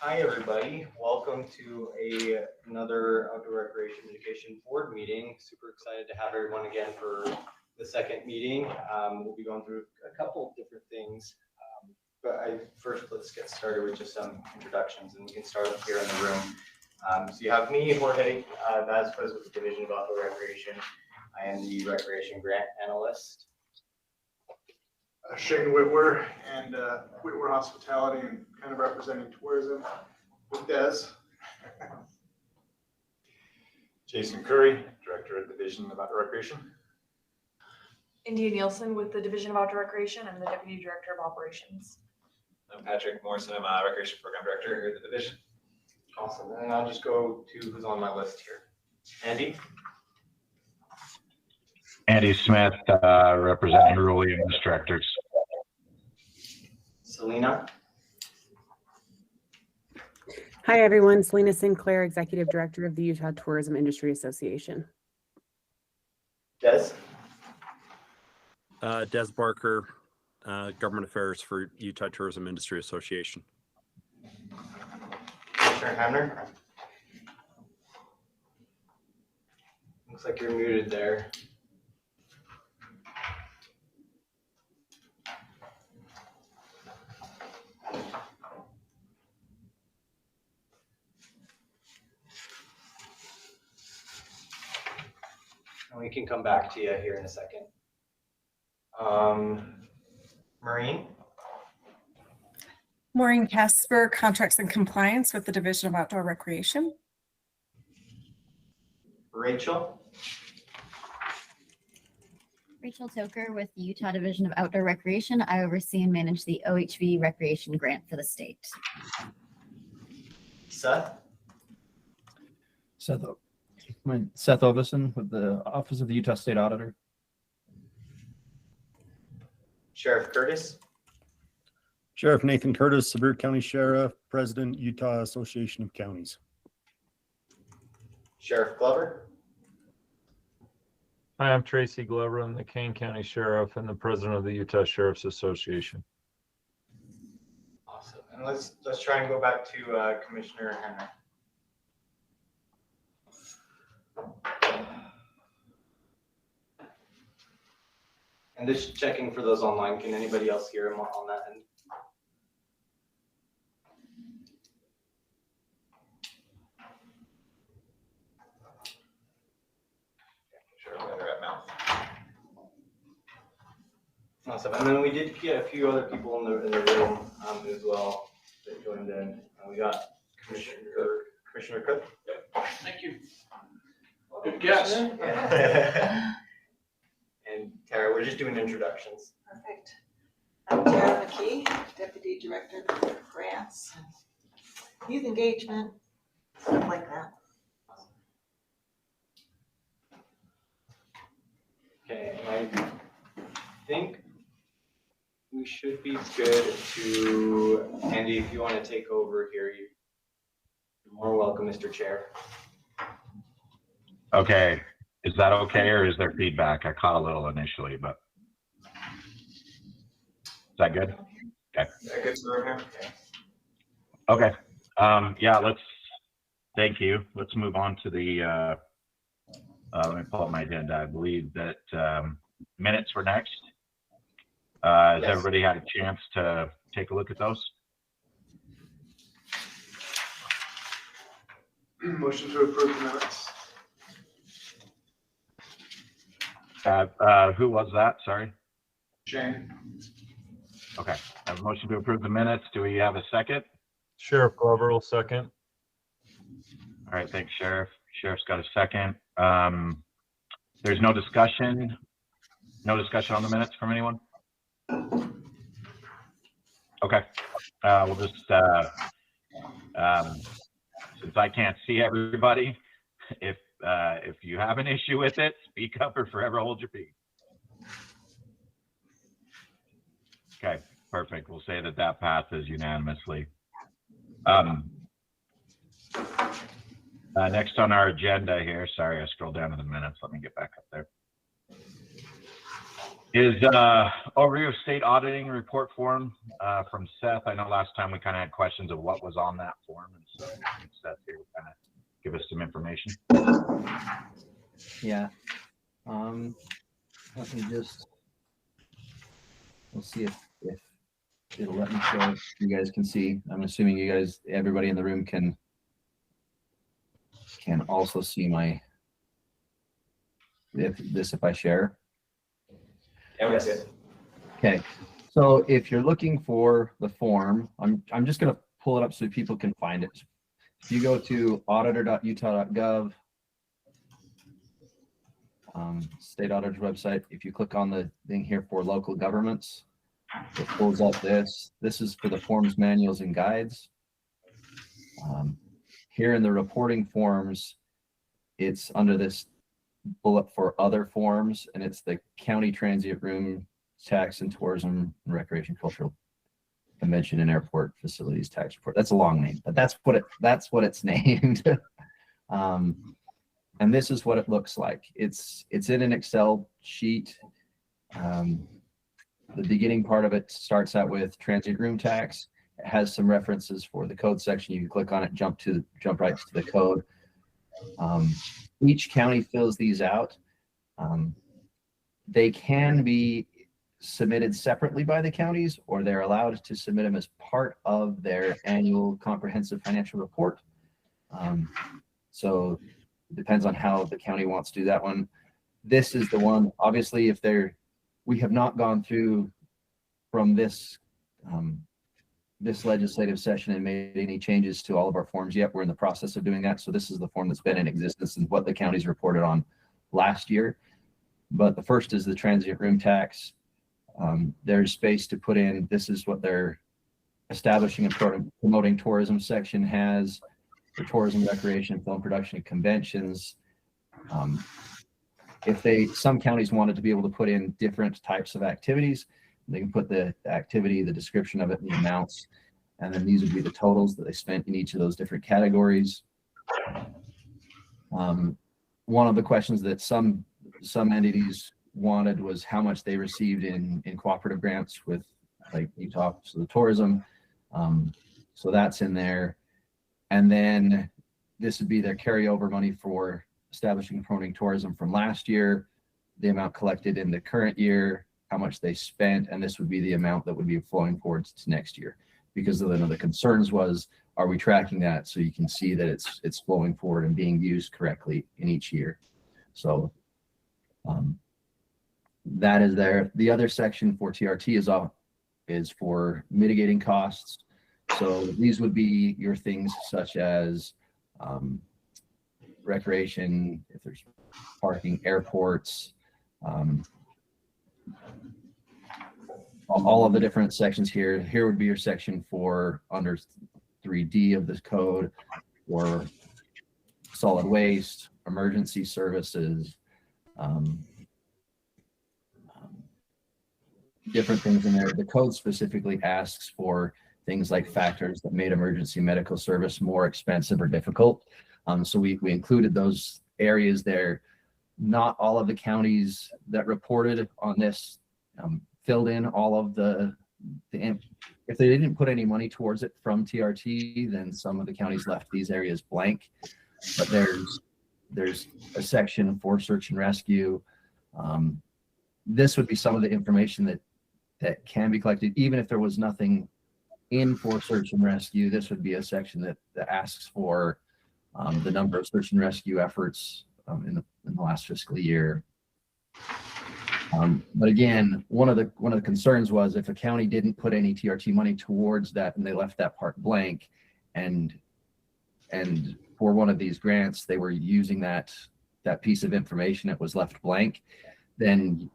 Hi, everybody. Welcome to another Outdoor Recreation Mitigation Board meeting. Super excited to have everyone again for the second meeting. We'll be going through a couple of different things, but first let's get started with just some introductions, and we can start up here in the room. So you have me, Jorge, Vice President of the Division of Outdoor Recreation. I am the Recreation Grant Analyst. Shane Whitwer and Whitwer Hospitality, and kind of representing tourism with Des. Jason Curry, Director of the Division of Outdoor Recreation. India Nielsen with the Division of Outdoor Recreation. I'm the Deputy Director of Operations. I'm Patrick Morrison. I'm a Recreation Program Director here at the Division. Awesome. And I'll just go to who's on my list here. Andy? Andy Smith, representing Rural Williams Directors. Selena? Hi, everyone. Selena Sinclair, Executive Director of the Utah Tourism Industry Association. Des? Des Barker, Government Affairs for Utah Tourism Industry Association. Commissioner Hamner? Looks like you're muted there. And we can come back to you here in a second. Maureen? Maureen Casper, Contracts and Compliance with the Division of Outdoor Recreation. Rachel? Rachel Toker with the Utah Division of Outdoor Recreation. I oversee and manage the OHV Recreation Grant for the state. Seth? Seth Ovison with the Office of the Utah State Auditor. Sheriff Curtis? Sheriff Nathan Curtis, Sevier County Sheriff, President, Utah Association of Counties. Sheriff Glover? Hi, I'm Tracy Glover. I'm the Kane County Sheriff and the President of the Utah Sheriff's Association. Awesome. And let's try and go back to Commissioner Hamner. And just checking for those online. Can anybody else hear him on that end? Sure, they're at mouth. Awesome. And then we did get a few other people in the room as well that joined in. We got Commissioner Cook. Thank you. Good guess. And Tara, we're just doing introductions. Perfect. I'm Tara McKee, Deputy Director for Grants, Youth Engagement, stuff like that. Okay, I think we should be good to, Andy, if you want to take over here, you're more welcome, Mr. Chair. Okay, is that okay, or is there feedback? I caught a little initially, but is that good? Okay. Is that good for him? Okay. Yeah, thank you. Let's move on to the, let me pull up my agenda. I believe that minutes were next. Has Yes. everybody had a chance to take a look at those? Motion to approve the minutes. Who was that? Sorry. Shane. Okay. I have a motion to approve the minutes. Do we have a second? Sheriff Glover will second. All right, thanks, Sheriff. Sheriff's got a second. There's no discussion. No discussion on the minutes from anyone? Okay. We'll just, since I can't see everybody, if you have an issue with it, speak up or forever hold your peace. Okay, perfect. We'll say that passes unanimously. Next on our agenda here, sorry, I scrolled down to the minutes. Let me get back up there. is overview of state auditing report form from Seth. I know last time we kind of had questions of what was on that form, and so Seth here will kind of give us some information. Yeah. Let me just, we'll see if it'll let me show it. You guys can see. I'm assuming you guys, everybody in the room can also see my, if I share. Yes. Okay. So if you're looking for the form, I'm just going to pull it up so people can find it. If you go to auditor.utah.gov, state auditor's website, if you click on the thing here for local governments, it pulls up this. This is for the forms, manuals, and guides. Here in the reporting forms, it's under this bullet for other forms, and it's the county transient room tax and tourism and recreation cultural convention and airport facilities tax report. That's a long name, but that's what it's named. And this is what it looks like. It's in an Excel sheet. The beginning part of it starts out with transient room tax. It has some references for the code section. You can click on it, jump right to the code. Each county fills these out. They can be submitted separately by the counties, or they're allowed to submit them as part of their annual comprehensive financial report. So it depends on how the county wants to do that one. This is the one, obviously, we have not gone through from this legislative session and made any changes to all of our forms yet. We're in the process of doing that. So this is the form that's been in existence and what the counties reported on last year. But the first is the transient room tax. There's space to put in, this is what their establishing and promoting tourism section has for tourism, recreation, film production, and conventions. If some counties wanted to be able to put in different types of activities, they can put the activity, the description of it, and the amounts, and then these would be the totals that they spent in each of those different categories. One of the questions that some entities wanted was how much they received in cooperative grants with like Utah, so the tourism. So that's in there. And then this would be their carryover money for establishing and promoting tourism from last year, the amount collected in the current year, how much they spent, and this would be the amount that would be flowing forward to next year. Because one of the concerns was, are we tracking that so you can see that it's flowing forward and being used correctly in each year? So that is there. The other section for TRT is for mitigating costs. So these would be your things such as recreation, if there's parking, airports, all of the different sections here. Here would be your section for under 3D of this code, or solid waste, emergency services, different things in there. The code specifically asks for things like factors that made emergency medical service more expensive or difficult. So we included those areas there. Not all of the counties that reported on this filled in all of if they didn't put any money towards it from TRT, then some of the counties left these areas blank. But there's a section for search and rescue. This would be some of the information that can be collected, even if there was nothing in for search and rescue. This would be a section that asks for the number of search and rescue efforts in the last fiscal year. But again, one of the concerns was if a county didn't put any TRT money towards that and they left that part blank, and for one of these grants they were using that piece of information that was left blank, then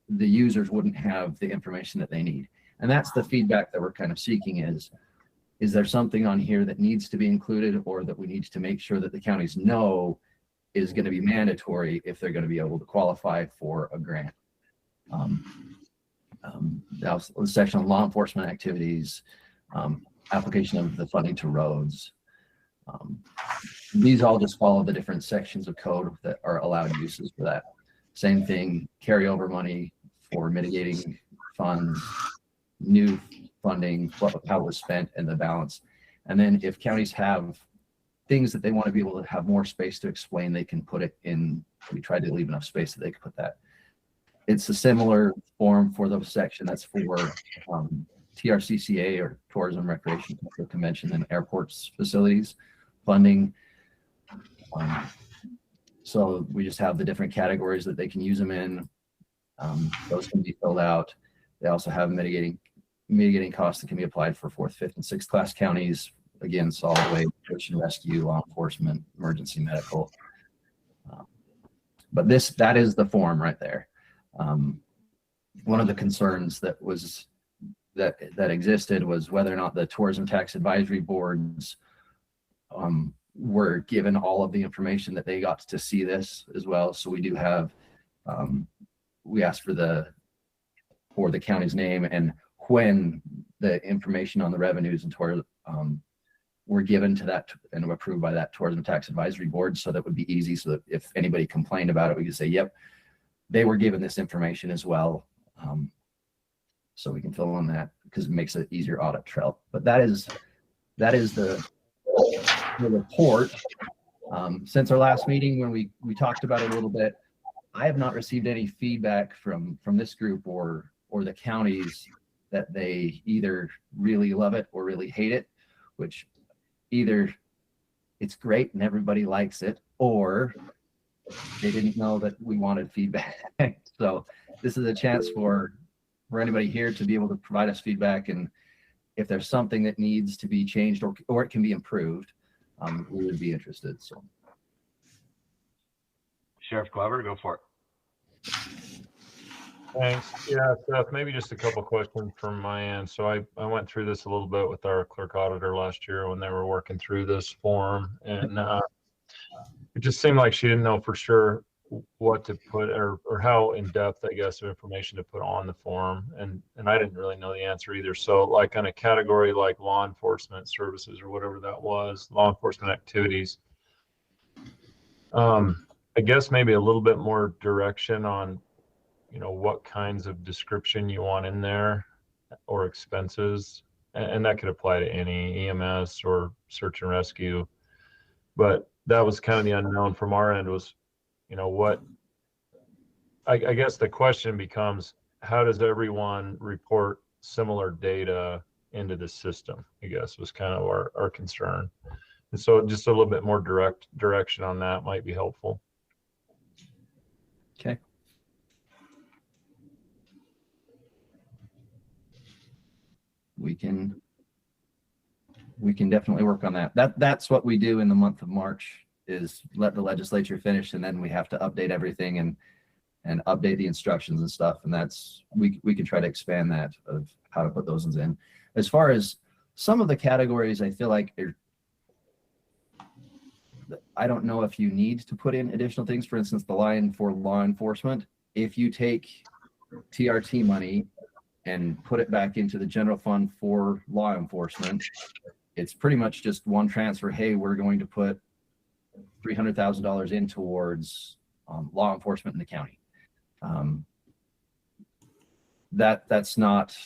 the users wouldn't have the information that they need. And that's the feedback that we're kind of seeking is there something on here that needs to be included, or that we need to make sure that the counties know is going to be mandatory if they're going to be able to qualify for a grant. That was the section on law enforcement activities, application of the funding to roads. These all just follow the different sections of code that are allowed uses for that. Same thing, carryover money for mitigating funds, new funding, how it was spent, and the balance. And then if counties have things that they want to be able to have more space to explain, they can put it in. We tried to leave enough space that they could put that. It's a similar form for the section that's for TRCCA, or Tourism, Recreation, Cultural, Convention, and Airports Facilities funding. So we just have the different categories that they can use them in. Those can be filled out. They also have mitigating costs that can be applied for 4th, 5th, and 6th class counties. Again, solid waste, search and rescue, law enforcement, emergency medical. But that is the form right there. One of the concerns that existed was whether or not the tourism tax advisory boards were given all of the information that they got to see this as well. So we do have, we asked for the county's name and when the information on the revenues and tourism were given to that and approved by that tourism tax advisory board. So that would be easy. So that if anybody complained about it, we could say, yep, they were given this information as well. So we can fill in that because it makes an easier audit trail. But that is the report. Since our last meeting, when we talked about it a little bit, I have not received any feedback from this group or the counties that they either really love it or really hate it, which either it's great and everybody likes it, or they didn't know that we wanted feedback. So this is a chance for anybody here to be able to provide us feedback, and if there's something that needs to be changed or it can be improved, we would be interested. So Sheriff Glover, go for it. Thanks. Yeah, Seth, maybe just a couple questions from my end. So I went through this a little bit with our clerk auditor last year when they were working through this form, and it just seemed like she didn't know for sure what to put or how in depth, I guess, of information to put on the form, and I didn't really know the answer either. So like on a category like law enforcement services or whatever that was, law enforcement activities, I guess maybe a little bit more direction on, what kinds of description you want in there or expenses, and that could apply to any EMS or search and rescue. But that was kind of the unknown from our end was, what, I guess the question becomes, how does everyone report similar data into the system, I guess was kind of our concern. And so just a little bit more direction on that might be helpful. Okay. We can definitely work on that. That's what we do in the month of March, is let the legislature finish, and then we have to update everything and update the instructions and stuff. And that's, we can try to expand that of how to put those ones in. As far as some of the categories, I feel like I don't know if you need to put in additional things. For instance, the line for law enforcement, if you take TRT money and put it back into the general fund for law enforcement, it's pretty much just one transfer. Hey, we're going to put $300,000 in towards law enforcement in the county. That's not,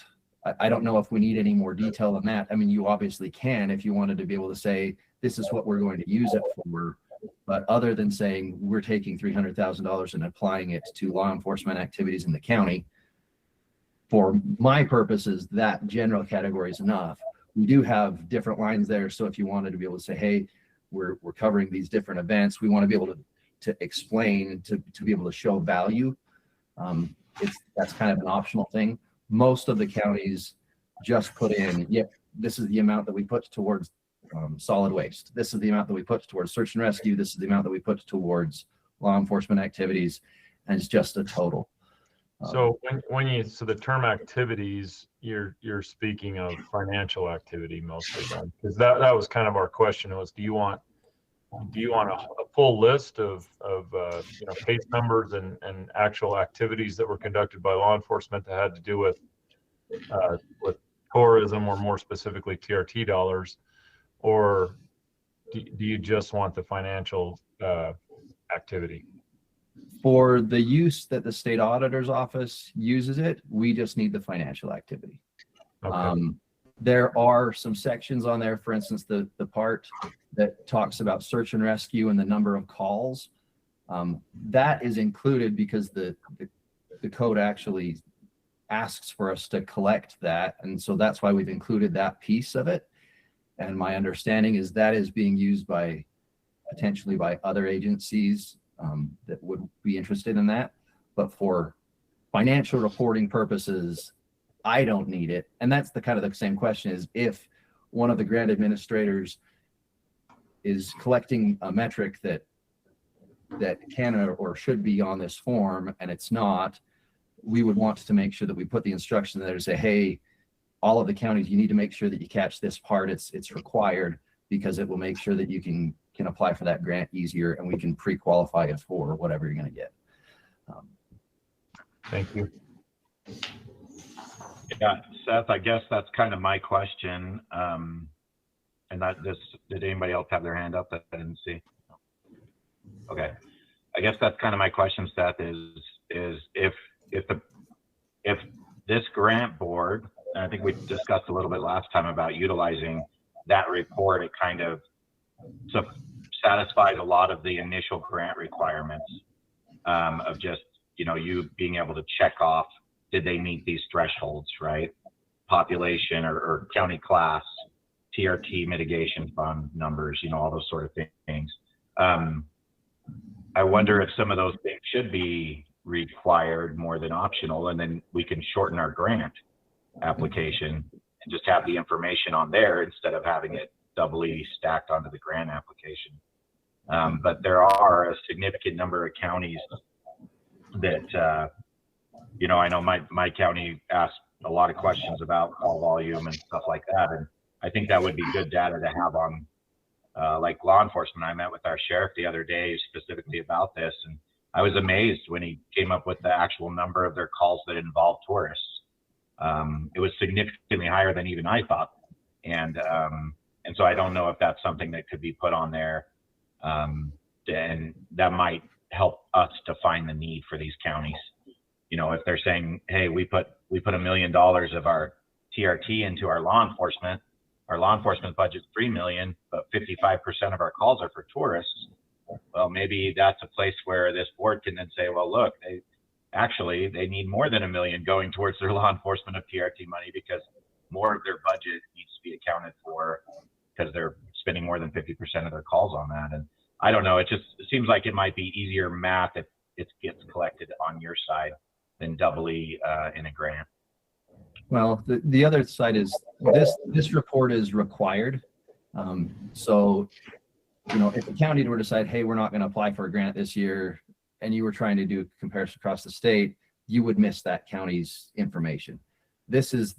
I don't know if we need any more detail on that. I mean, you obviously can if you wanted to be able to say, this is what we're going to use it for. But other than saying we're taking $300,000 and applying it to law enforcement activities in the county, for my purposes, that general category is enough. We do have different lines there. So if you wanted to be able to say, hey, we're covering these different events, we want to be able to explain, to be able to show value. That's kind of an optional thing. Most of the counties just put in, yep, this is the amount that we put towards solid waste. This is the amount that we put towards search and rescue. This is the amount that we put towards law enforcement activities. And it's just a total. So so the term activities, you're speaking of financial activity mostly then, because that was kind of our question was, do you want a full list of case numbers and actual activities that were conducted by law enforcement that had to do with tourism, or more specifically TRT dollars, or do you just want the financial activity? For the use that the state auditor's office uses it, we just need the financial activity. Okay. There are some sections on there, for instance, the part that talks about search and rescue and the number of calls. That is included because the code actually asks for us to collect that. And so that's why we've included that piece of it. And my understanding is that is being used by potentially by other agencies that would be interested in that. But for financial reporting purposes, I don't need it. And that's the kind of the same question is if one of the grant administrators is collecting a metric that can or should be on this form and it's not, we would want to make sure that we put the instruction there to say, hey, all of the counties, you need to make sure that you catch this part. It's required because it will make sure that you can apply for that grant easier and we can pre-qualify it for whatever you're going to get. Thank you. Yeah, Seth, I guess that's kind of my question. And that this, did anybody else have their hand up that I didn't see? Okay. I guess that's kind of my question, Seth, is if this grant board, and I think we discussed a little bit last time about utilizing that report, it kind of satisfies a lot of the initial grant requirements of just, you being able to check off, did they meet these thresholds, right? Population or county class, TRT mitigation fund numbers, all those sort of things. I wonder if some of those things should be required more than optional, and then we can shorten our grant application and just have the information on there instead of having it doubly stacked onto the grant application. But there are a significant number of counties that, I know my county asked a lot of questions about call volume and stuff like that. And I think that would be good data to have on like law enforcement. I met with our sheriff the other day specifically about this, and I was amazed when he came up with the actual number of their calls that involved tourists. It was significantly higher than even I thought. And so I don't know if that's something that could be put on there. And that might help us to find the need for these counties. If they're saying, hey, we put $1 million of our TRT into our law enforcement budget's $3 million, but 55% of our calls are for tourists. Well, maybe that's a place where this board can then say, well, look, they need more than $1 million going towards their law enforcement of TRT money because more of their budget needs to be accounted for because they're spending more than 50% of their calls on that. And I don't know, it seems like it might be easier math if it gets collected on your side than doubly in a grant. Well, the other side is this report is required. So, if the county were to decide, hey, we're not going to apply for a grant this year, and you were trying to do comparison across the state, you would miss that county's information. This is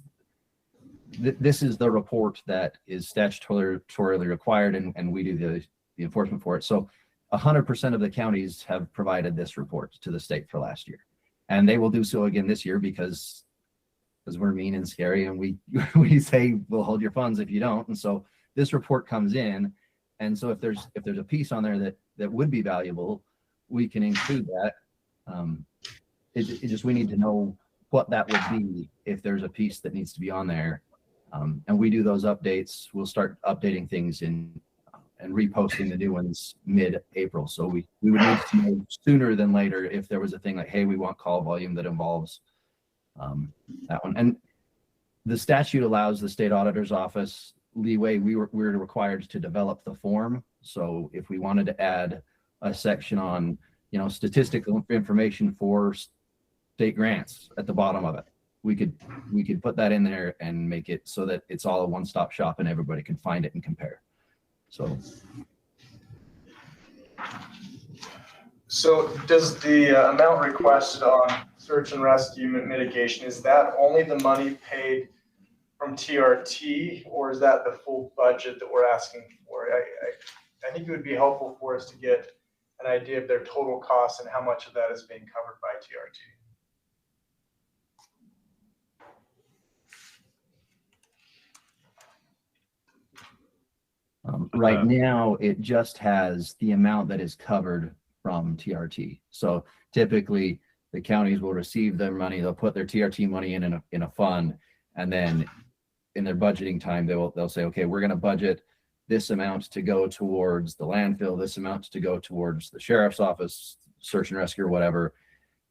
the report that is statutorily required, and we do the enforcement for it. So 100% of the counties have provided this report to the state for last year. And they will do so again this year because we're mean and scary, and we say we'll hold your funds if you don't. And so this report comes in, and so if there's a piece on there that would be valuable, we can include that. We need to know what that would be if there's a piece that needs to be on there. And we do those updates. We'll start updating things and reposting the new ones mid-April. So we would need to know sooner than later if there was a thing like, hey, we want call volume that involves that one. And the statute allows the state auditor's office leeway. We're required to develop the form. So if we wanted to add a section on, statistical information for state grants at the bottom of it, we could put that in there and make it so that it's all a one-stop shop and everybody can find it and compare. So does the amount requested on search and rescue mitigation, is that only the money paid from TRT, or is that the full budget that we're asking for? I think it would be helpful for us to get an idea of their total costs and how much of that is being covered by TRT. Right now, it just has the amount that is covered from TRT. So Typically, the counties will receive their money, they'll put their TRT money in a fund, and then in their budgeting time, they'll say, okay, we're going to budget this amount to go towards the landfill, this amount to go towards the sheriff's office, search and rescue, or whatever.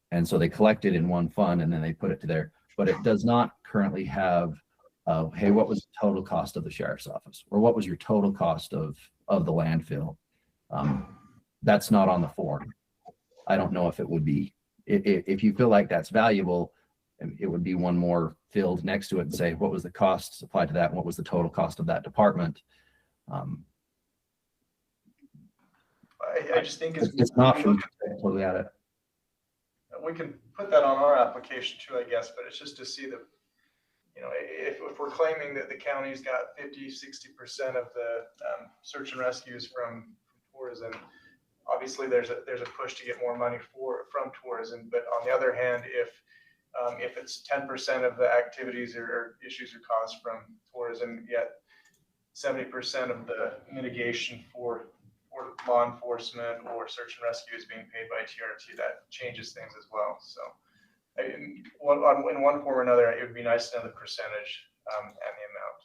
And so they collect it in one fund and then they put it to there. But it does not currently have, hey, what was the total cost of the sheriff's office? Or what was your total cost of the landfill? That's not on the form. I don't know if it would be. If you feel like that's valuable, it would be one more field next to it and say, what was the cost applied to that? And what was the total cost of that department? I just think it's an option. Totally at it. We can put that on our application too, I guess, but it's just to see that, you know, if we're claiming that the county's got 50-60% of the search and rescues from tourism, obviously there's a push to get more money from tourism. But on the other hand, if it's 10% of the activities or issues are caused from tourism, yet 70% of the mitigation for law enforcement or search and rescue is being paid by TRT, that changes things as well. So in one form or another, it would be nice to know the percentage and the amount.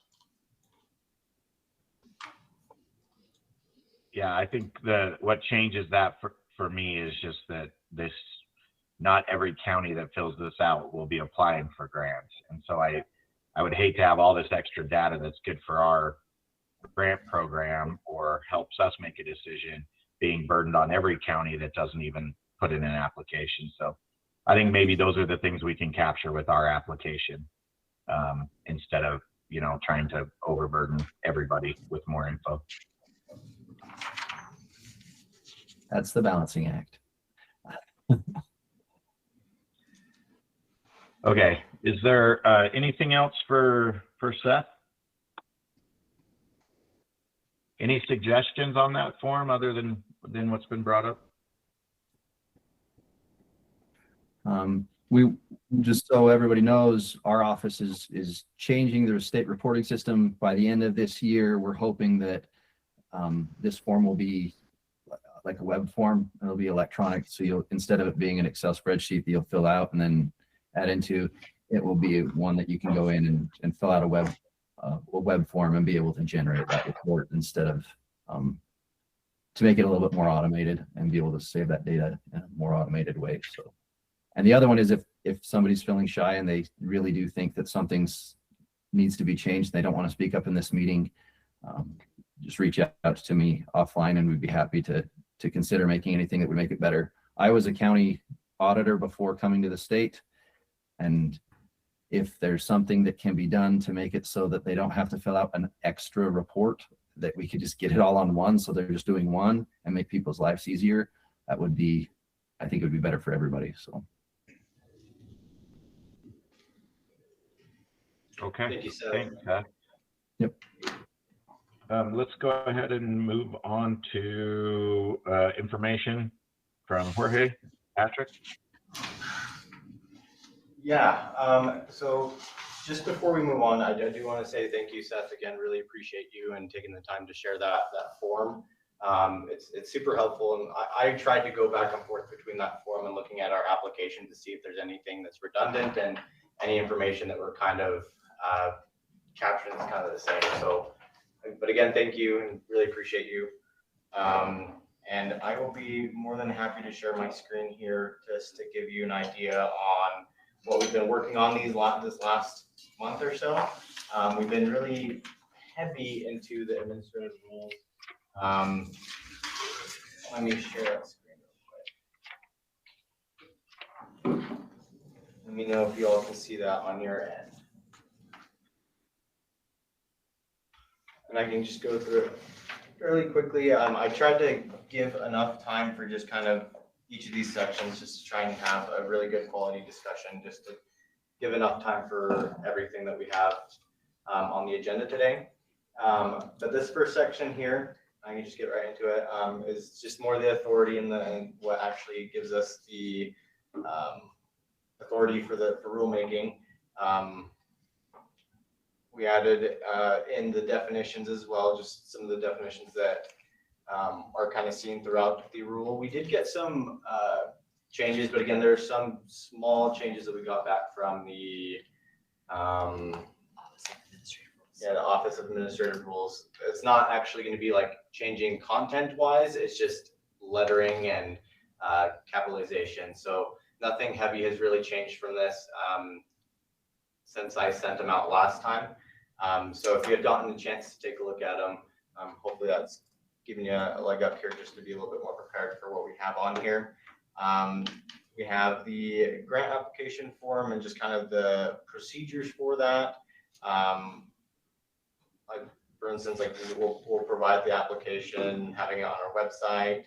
Yeah, I think what changes that for me is just that not every county that fills this out will be applying for grants. And so I would hate to have all this extra data that's good for our grant program or helps us make a decision being burdened on every county that doesn't even put in an application. So I think maybe those are the things we can capture with our application instead of, you know, trying to overburden everybody with more info. That's the balancing act. Okay, is there anything else for Seth? Any suggestions on that form other than what's been brought up? We just, so everybody knows, our office is changing their state reporting system by the end of this year. We're hoping that this form will be like a web form. It'll be electronic. So you'll, instead of it being an Excel spreadsheet that you'll fill out and then add into, it will be one that you can go in and fill out a web form and be able to generate that report instead of to make it a little bit more automated and be able to save that data in a more automated way. So, and the other one is if somebody's feeling shy and they really do think that something's needs to be changed, they don't want to speak up in this meeting, just reach out to me offline and we'd be happy to consider making anything that would make it better. I was a county auditor before coming to the state, and if there's something that can be done to make it so that they don't have to fill out an extra report, that we could just get it all on one, so they're just doing one and make people's lives easier, that would be, I think it would be better for everybody. So. Okay. Thank you, Seth. Thanks, Seth. Yep. Let's go ahead and move on to information from Jorge. Patrick? Yeah, so just before we move on, I do want to say thank you, Seth, again, really appreciate you and taking the time to share that form. It's super helpful, and I tried to go back and forth between that form and looking at our application to see if there's anything that's redundant and any information that we're kind of capturing is kind of the same. So, but again, thank you and really appreciate you. And I will be more than happy to share my screen here just to give you an idea on what we've been working on this last month or so. We've been really heavy into the administrative rules. Let me share that screen real quick. Let me know if you all can see that on your end. And I can just go through it fairly quickly. I tried to give enough time for just kind of each of these sections, just to try and have a really good quality discussion, just to give enough time for everything that we have on the agenda today. But this first section here, I can just get right into it, is just more the authority and what actually gives us the authority for rulemaking. We added in the definitions as well, just some of the definitions that are kind of seen throughout the rule. We did get some changes, but again, there are some small changes that we got back from the the Office of Administrative Rules. It's not actually going to be like changing content wise, it's just lettering and capitalization. So nothing heavy has really changed from this since I sent them out last time. So if you had gotten a chance to take a look at them, hopefully that's giving you a leg up here just to be a little bit more prepared for what we have on here. We have the grant application form and just kind of the procedures for that. Like for instance, like we'll provide the application, having it on our website,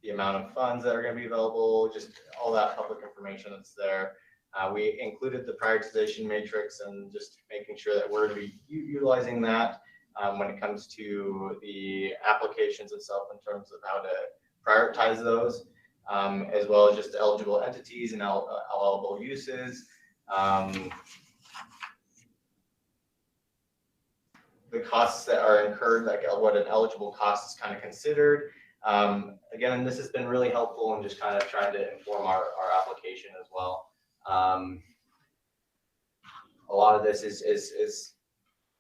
the amount of funds that are going to be available, just all that public information that's there. We included the prioritization matrix and just making sure that we're going to be utilizing that when it comes to the applications itself in terms of how to prioritize those, as well as just eligible entities and allowable uses. The costs that are incurred, like what an eligible cost is kind of considered. Again, this has been really helpful in just kind of trying to inform our application as well. A lot of this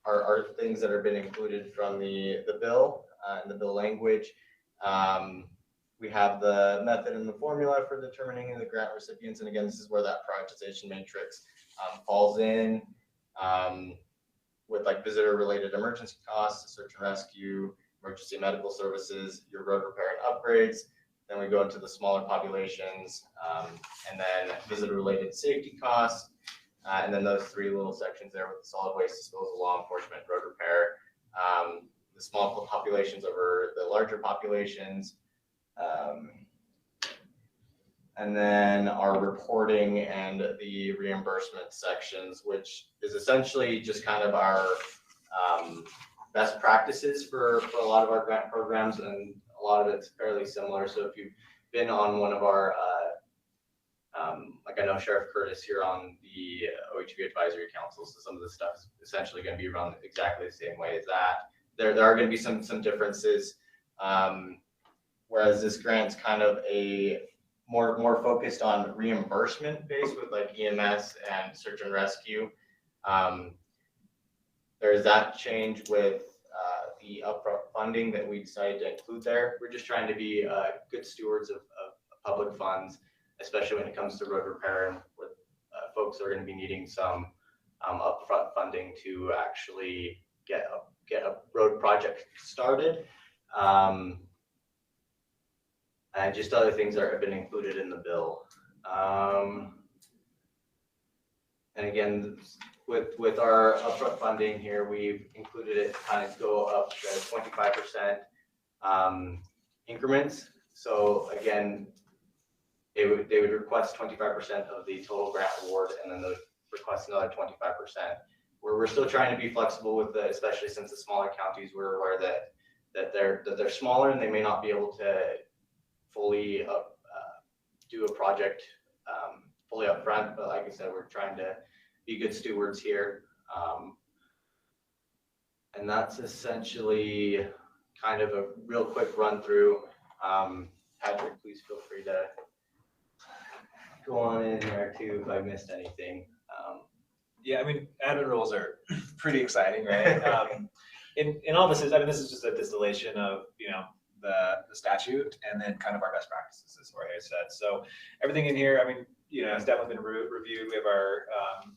are things that have been included from the bill and the bill language. We have the method and the formula for determining the grant recipients, and again, this is where that prioritization matrix falls in. With like visitor-related emergency costs, search and rescue, emergency medical services, your road repair and upgrades. Then we go into the smaller populations, and then visitor-related safety costs, and then those three little sections there with the solid waste disposal, law enforcement, road repair. The small populations over the larger populations, and then our reporting and the reimbursement sections, which is essentially just kind of our best practices for a lot of our grant programs, and a lot of it's fairly similar. So if you've been on one of our, like I know Sheriff Curtis here on the OHV Advisory Council, so some of the stuff is essentially going to be run exactly the same way as that. There are going to be some differences, whereas this grant's kind of a more focused on reimbursement based with like EMS and search and rescue. There's that change with the upfront funding that we decided to include there. We're just trying to be good stewards of public funds, especially when it comes to road repair, and with folks are going to be needing some upfront funding to actually get a road project started. And just other things that have been included in the bill. And again, with our upfront funding here, we've included it kind of go up to 25% increments. So again, they would request 25% of the total grant award, and then they would request another 25%. We're still trying to be flexible with the, especially since the smaller counties, we're aware that they're smaller and they may not be able to fully do a project fully up front, but like I said, we're trying to be good stewards here. And that's essentially kind of a real quick run through. Patrick, please feel free to go on in there too if I missed anything. Yeah, I mean, admin rules are pretty exciting, right? In all this is, I mean, this is just a distillation of, the statute and then kind of our best practices, as Jorge said. So everything in here, I mean, it's definitely been reviewed. We have our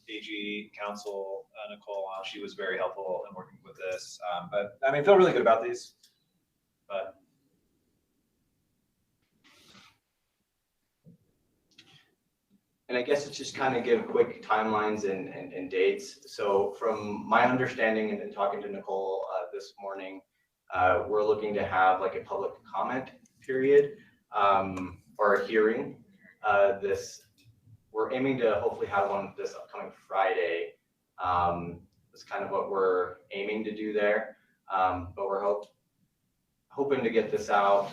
AG counsel, Nicole, she was very helpful in working with this. But I mean, feel really good about these. But and I guess it's just kind of give quick timelines and dates. So from my understanding and talking to Nicole this morning, we're looking to have like a public comment period or a hearing. We're aiming to hopefully have one this upcoming Friday. That's kind of what we're aiming to do there. But we're hoping to get this out.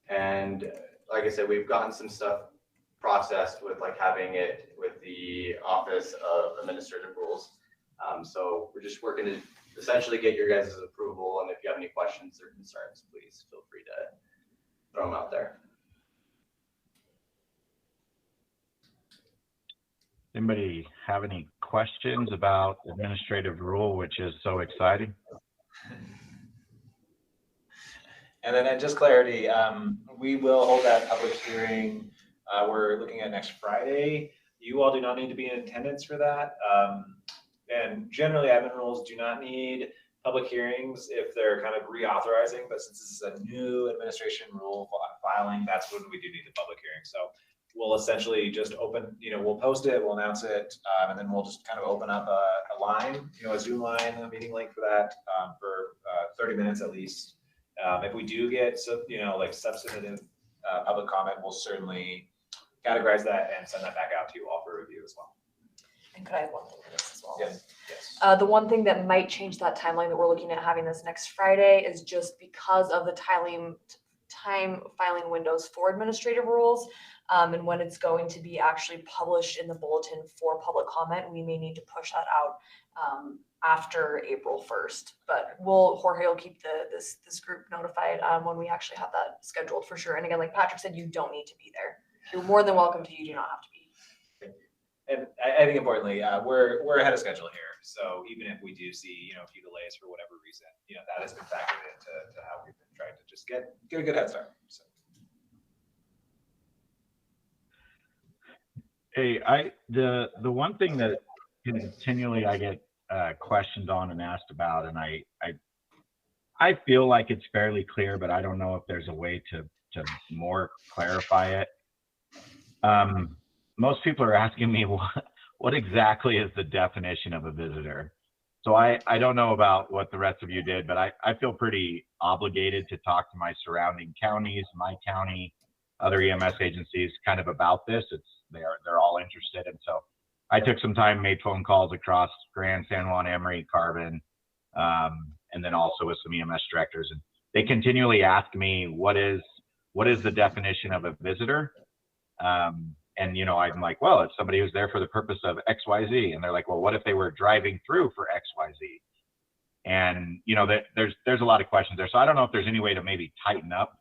And like I said, we've gotten some stuff processed with like having it with the Office of Administrative Rules. So we're just working to essentially get your guys' approval. And if you have any questions or concerns, please feel free throw them out there. Anybody have any questions about administrative rule, which is so exciting? And then just clarity, we will hold that public hearing. We're looking at next Friday. You all do not need to be in attendance for that. And generally admin rules do not need public hearings if they're kind of reauthorizing, but since this is a new administration rule filing, that's when we do need the public hearing. So we'll essentially just open, we'll post it, we'll announce it, and then we'll just kind of open up a line, a Zoom line, a meeting link for that for 30 minutes at least. If we do get like substantive public comment, we'll certainly categorize that and send that back out to you all for review as well. And could I have one thing for this as well? Yes. Yes. The one thing that might change that timeline that we're looking at having this next Friday is just because of the time filing windows for administrative rules, and when it's going to be actually published in the bulletin for public comment, we may need to push that out after April 1st. But Jorge will keep this group notified when we actually have that scheduled for sure. And again, like Patrick said, you don't need to be there. You're more than welcome to. You do not have to be. And I think importantly, we're ahead of schedule here. So even if we do see, a few delays for whatever reason, that has been factored into how we've been trying to just get a good head start. So. Hey, the one thing that continually I get questioned on and asked about, and I feel like it's fairly clear, but I don't know if there's a way to more clarify it. Most people are asking me what exactly is the definition of a visitor. So I don't know about what the rest of you did, but I feel pretty obligated to talk to my surrounding counties, my county, other EMS agencies kind of about this. They're all interested. And so I took some time, made phone calls across Grand, San Juan, Emory, Carbon, and then also with some EMS directors. And they continually ask me, what is the definition of a visitor? And, I'm like, well, it's somebody who's there for the purpose of X, Y, Z. And they're like, well, what if they were driving through for X, Y, Z? And, there's a lot of questions there. So I don't know if there's any way to maybe tighten up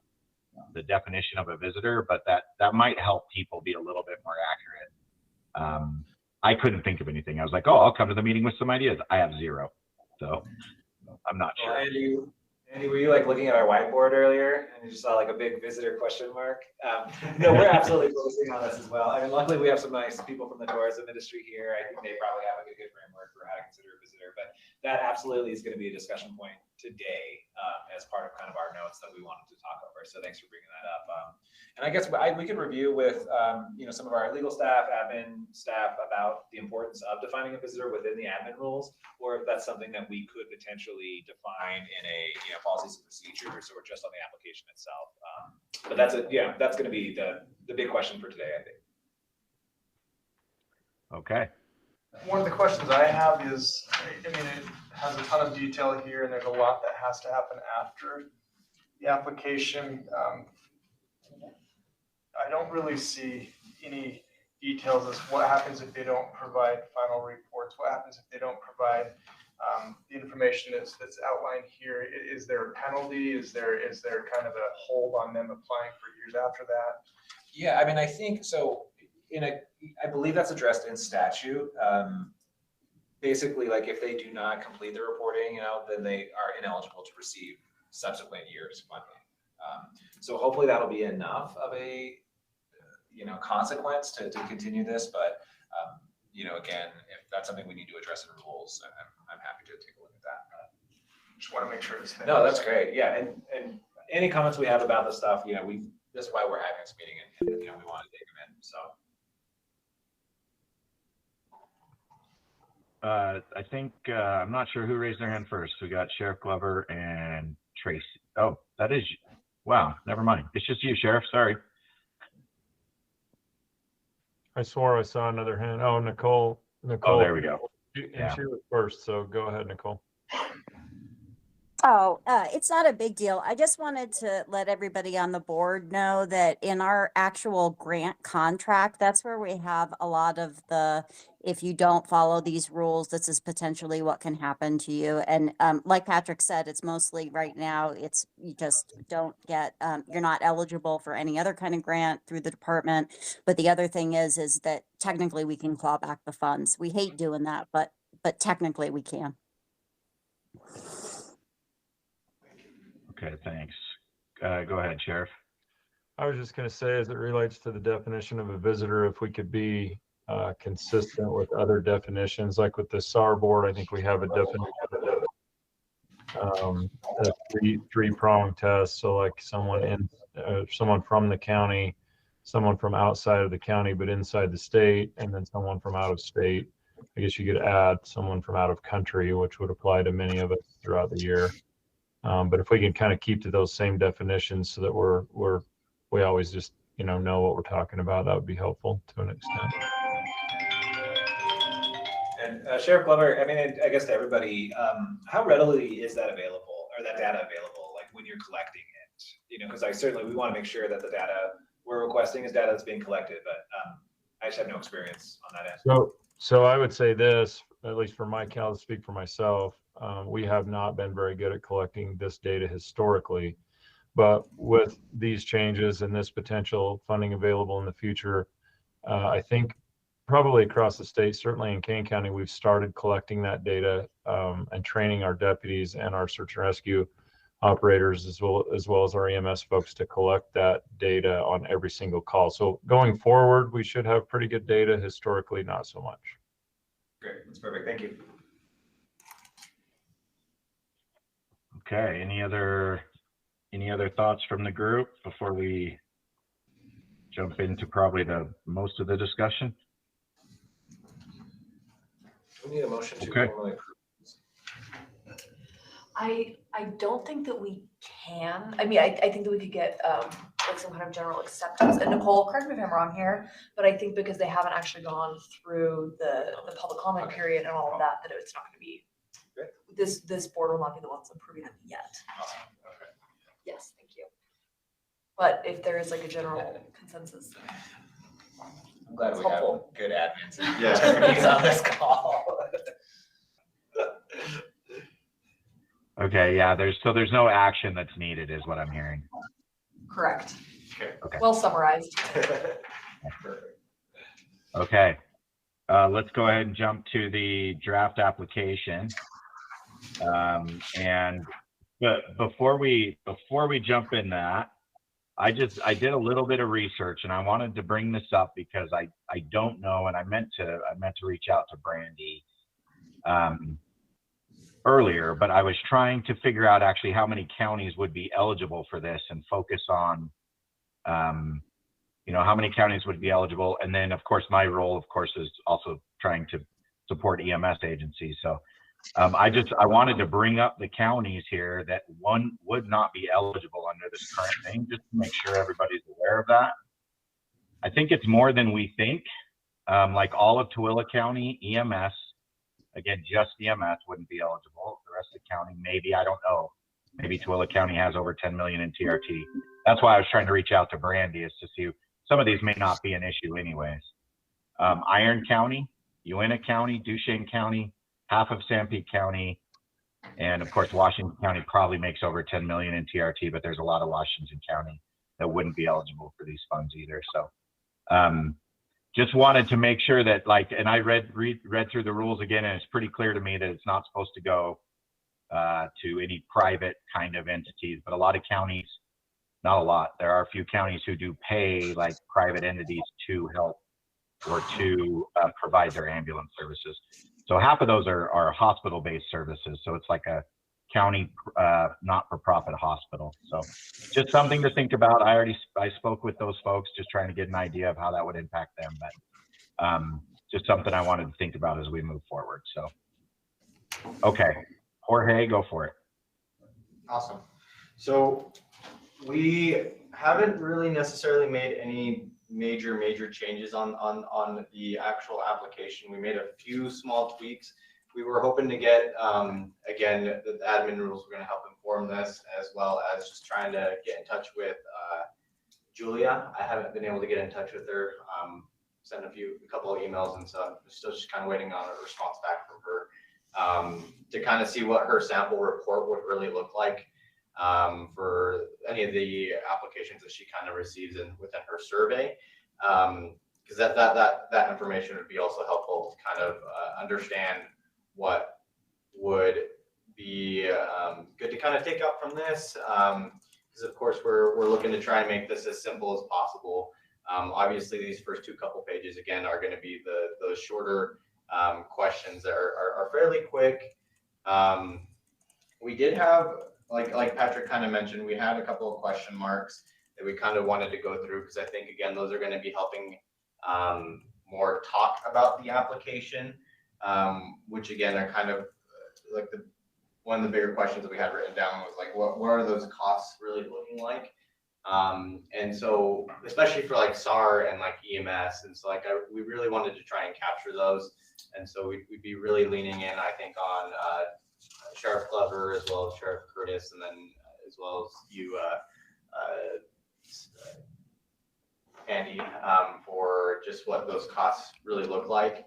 the definition of a visitor, but that might help people be a little bit more accurate. I couldn't think of anything. I was like, oh, I'll come to the meeting with some ideas. I have zero. So I'm not sure. Andy, were you like looking at our whiteboard earlier and you just saw like a big visitor question mark? No, we're absolutely focusing on this as well. I mean, luckily we have some nice people from the tourism industry here. I think they probably have a good framework for how to consider a visitor, but that absolutely is going to be a discussion point today as part of kind of our notes that we wanted to talk over. So thanks for bringing that up. And I guess we could review with some of our legal staff, admin staff about the importance of defining a visitor within the admin rules, or if that's something that we could potentially define in a policies and procedures or just on the application itself. But that's going to be the big question for today, I think. Okay. One of the questions I have is, it has a ton of detail here and there's a lot that has to happen after the application. I don't really see any details as what happens if they don't provide final reports, what happens if they don't provide the information that's outlined here. Is there a penalty? Is there kind of a hold on them applying for years after that? Yeah, I think so. I believe that's addressed in statute. Basically, like if they do not complete the reporting, then they are ineligible to receive subsequent years funding. So hopefully that'll be enough of a consequence to continue this. But again, if that's something we need to address in rules, I'm happy to take a look at that. Just want to make sure it's finished. No, that's great. Yeah, and any comments we have about the stuff, this is why we're having this meeting, and we want to take them in. So. I think, I'm not sure who raised their hand first. We got Sheriff Glover and Tracy. Oh, that is, wow, never mind. It's just you, Sheriff, sorry. I swore I saw another hand. Oh, Nicole. Oh, there we go. And she was first, so go ahead, Nicole. Oh, it's not a big deal. I just wanted to let everybody on the board know that in our actual grant contract, that's where we have a lot of the, if you don't follow these rules, this is potentially what can happen to you. And like Patrick said, it's mostly right now, it's, you just don't get, you're not eligible for any other kind of grant through the department. But the other thing is that technically we can claw back the funds. We hate doing that, but technically we can. Okay, thanks. Go ahead, Sheriff. I was just going to say, as it relates to the definition of a visitor, if we could be consistent with other definitions, like with the SAR board, I think we have a definition of a three-prong test. So like someone from the county, someone from outside of the county but inside the state, and then someone from out of state. I guess you could add someone from out of country, which would apply to many of us throughout the year. But if we can kind of keep to those same definitions so that we always just, know what we're talking about, that would be helpful to an extent. And Sheriff Glover, I mean, I guess to everybody, how readily is that available, or that data available, like when you're collecting it? Because we want to make sure that the data we're requesting is data that's being collected, but I just have no experience on that end. So I would say this, at least for my count, to speak for myself, we have not been very good at collecting this data historically, but with these changes and this potential funding available in the future, I think probably across the state, certainly in Kane County, we've started collecting that data and training our deputies and our search and rescue operators as well as our EMS folks to collect that data on every single call. So going forward, we should have pretty good data. Historically, not so much. Great, that's perfect. Thank you. Okay, any other thoughts from the group before we jump into probably the most of the discussion? We need a motion to Okay. formally approve. I don't think that we can. I mean, I think that we could get like some kind of general acceptance. And Nicole, correct me if I'm wrong here, but I think because they haven't actually gone through the public comment period and all of that, that it's not going to be. Great. This board will not be the ones approving them yet. Awesome. Okay. Yes, thank you. But if there is like a general consensus. I'm glad It's we have helpful. good admins and Yeah. attorneys on this call. Okay, yeah, there's no action that's needed is what I'm hearing. Correct. Okay. Well summarized. Perfect. Okay, let's go ahead and jump to the draft application. But before we jump in that, I did a little bit of research and I wanted to bring this up because I don't know, and I meant to reach out to Brandy earlier, but I was trying to figure out actually how many counties would be eligible for this and focus on how many counties would be eligible. And then of course my role of course is also trying to support EMS agencies. So I wanted to bring up the counties here that one would not be eligible under this current thing, just to make sure everybody's aware of that. I think it's more than we think. Like all of Tooele County, EMS, again, just EMS wouldn't be eligible. The rest of the county, maybe, I don't know. Maybe Tooele County has over 10 million in TRT. That's why I was trying to reach out to Brandy, is to see some of these may not be an issue anyways. Iron County, Uintah County, Duchesne County, half of Sanpete County, and of course Washington County probably makes over 10 million in TRT, but there's a lot of Washington County that wouldn't be eligible for these funds either. So just wanted to make sure that, like, and I read through the rules again, and it's pretty clear to me that it's not supposed to go to any private kind of entities, but a lot of counties, not a lot, there are a few counties who do pay like private entities to help or to provide their ambulance services. So half of those are hospital-based services. So it's like a county not-for-profit hospital. So just something to think about. I spoke with those folks, just trying to get an idea of how that would impact them. But just something I wanted to think about as we move forward. So, okay, Jorge, go for it. Awesome. So we haven't really necessarily made any major changes on the actual application. We made a few small tweaks. We were hoping to get a again, the admin rules are going to help inform this, as well as just trying to get in touch with Julia. I haven't been able to get in touch with her. Sent a couple of emails, and so I'm still just kind of waiting on a response back from her to kind of see what her sample report would really look like for any of the applications that she kind of receives within her survey. Because that information would be also helpful to kind of understand what would be good to kind of take out from this. Because of course we're looking to try and make this as simple as possible. Obviously, these first couple pages again are going to be those shorter questions that are fairly quick. We did have, like Patrick kind of mentioned, we had a couple of question marks that we kind of wanted to go through, because I think again those are going to be helping more talk about the application, which again are kind of like one of the bigger questions that we had written down was like, what are those costs really looking like? And so especially for like SAR and like EMS, and so like we really wanted to try and capture those, and so we'd be really leaning in, I think, on Sheriff Glover as well as Sheriff Curtis, and then as well as you, Andy, for just what those costs really look like.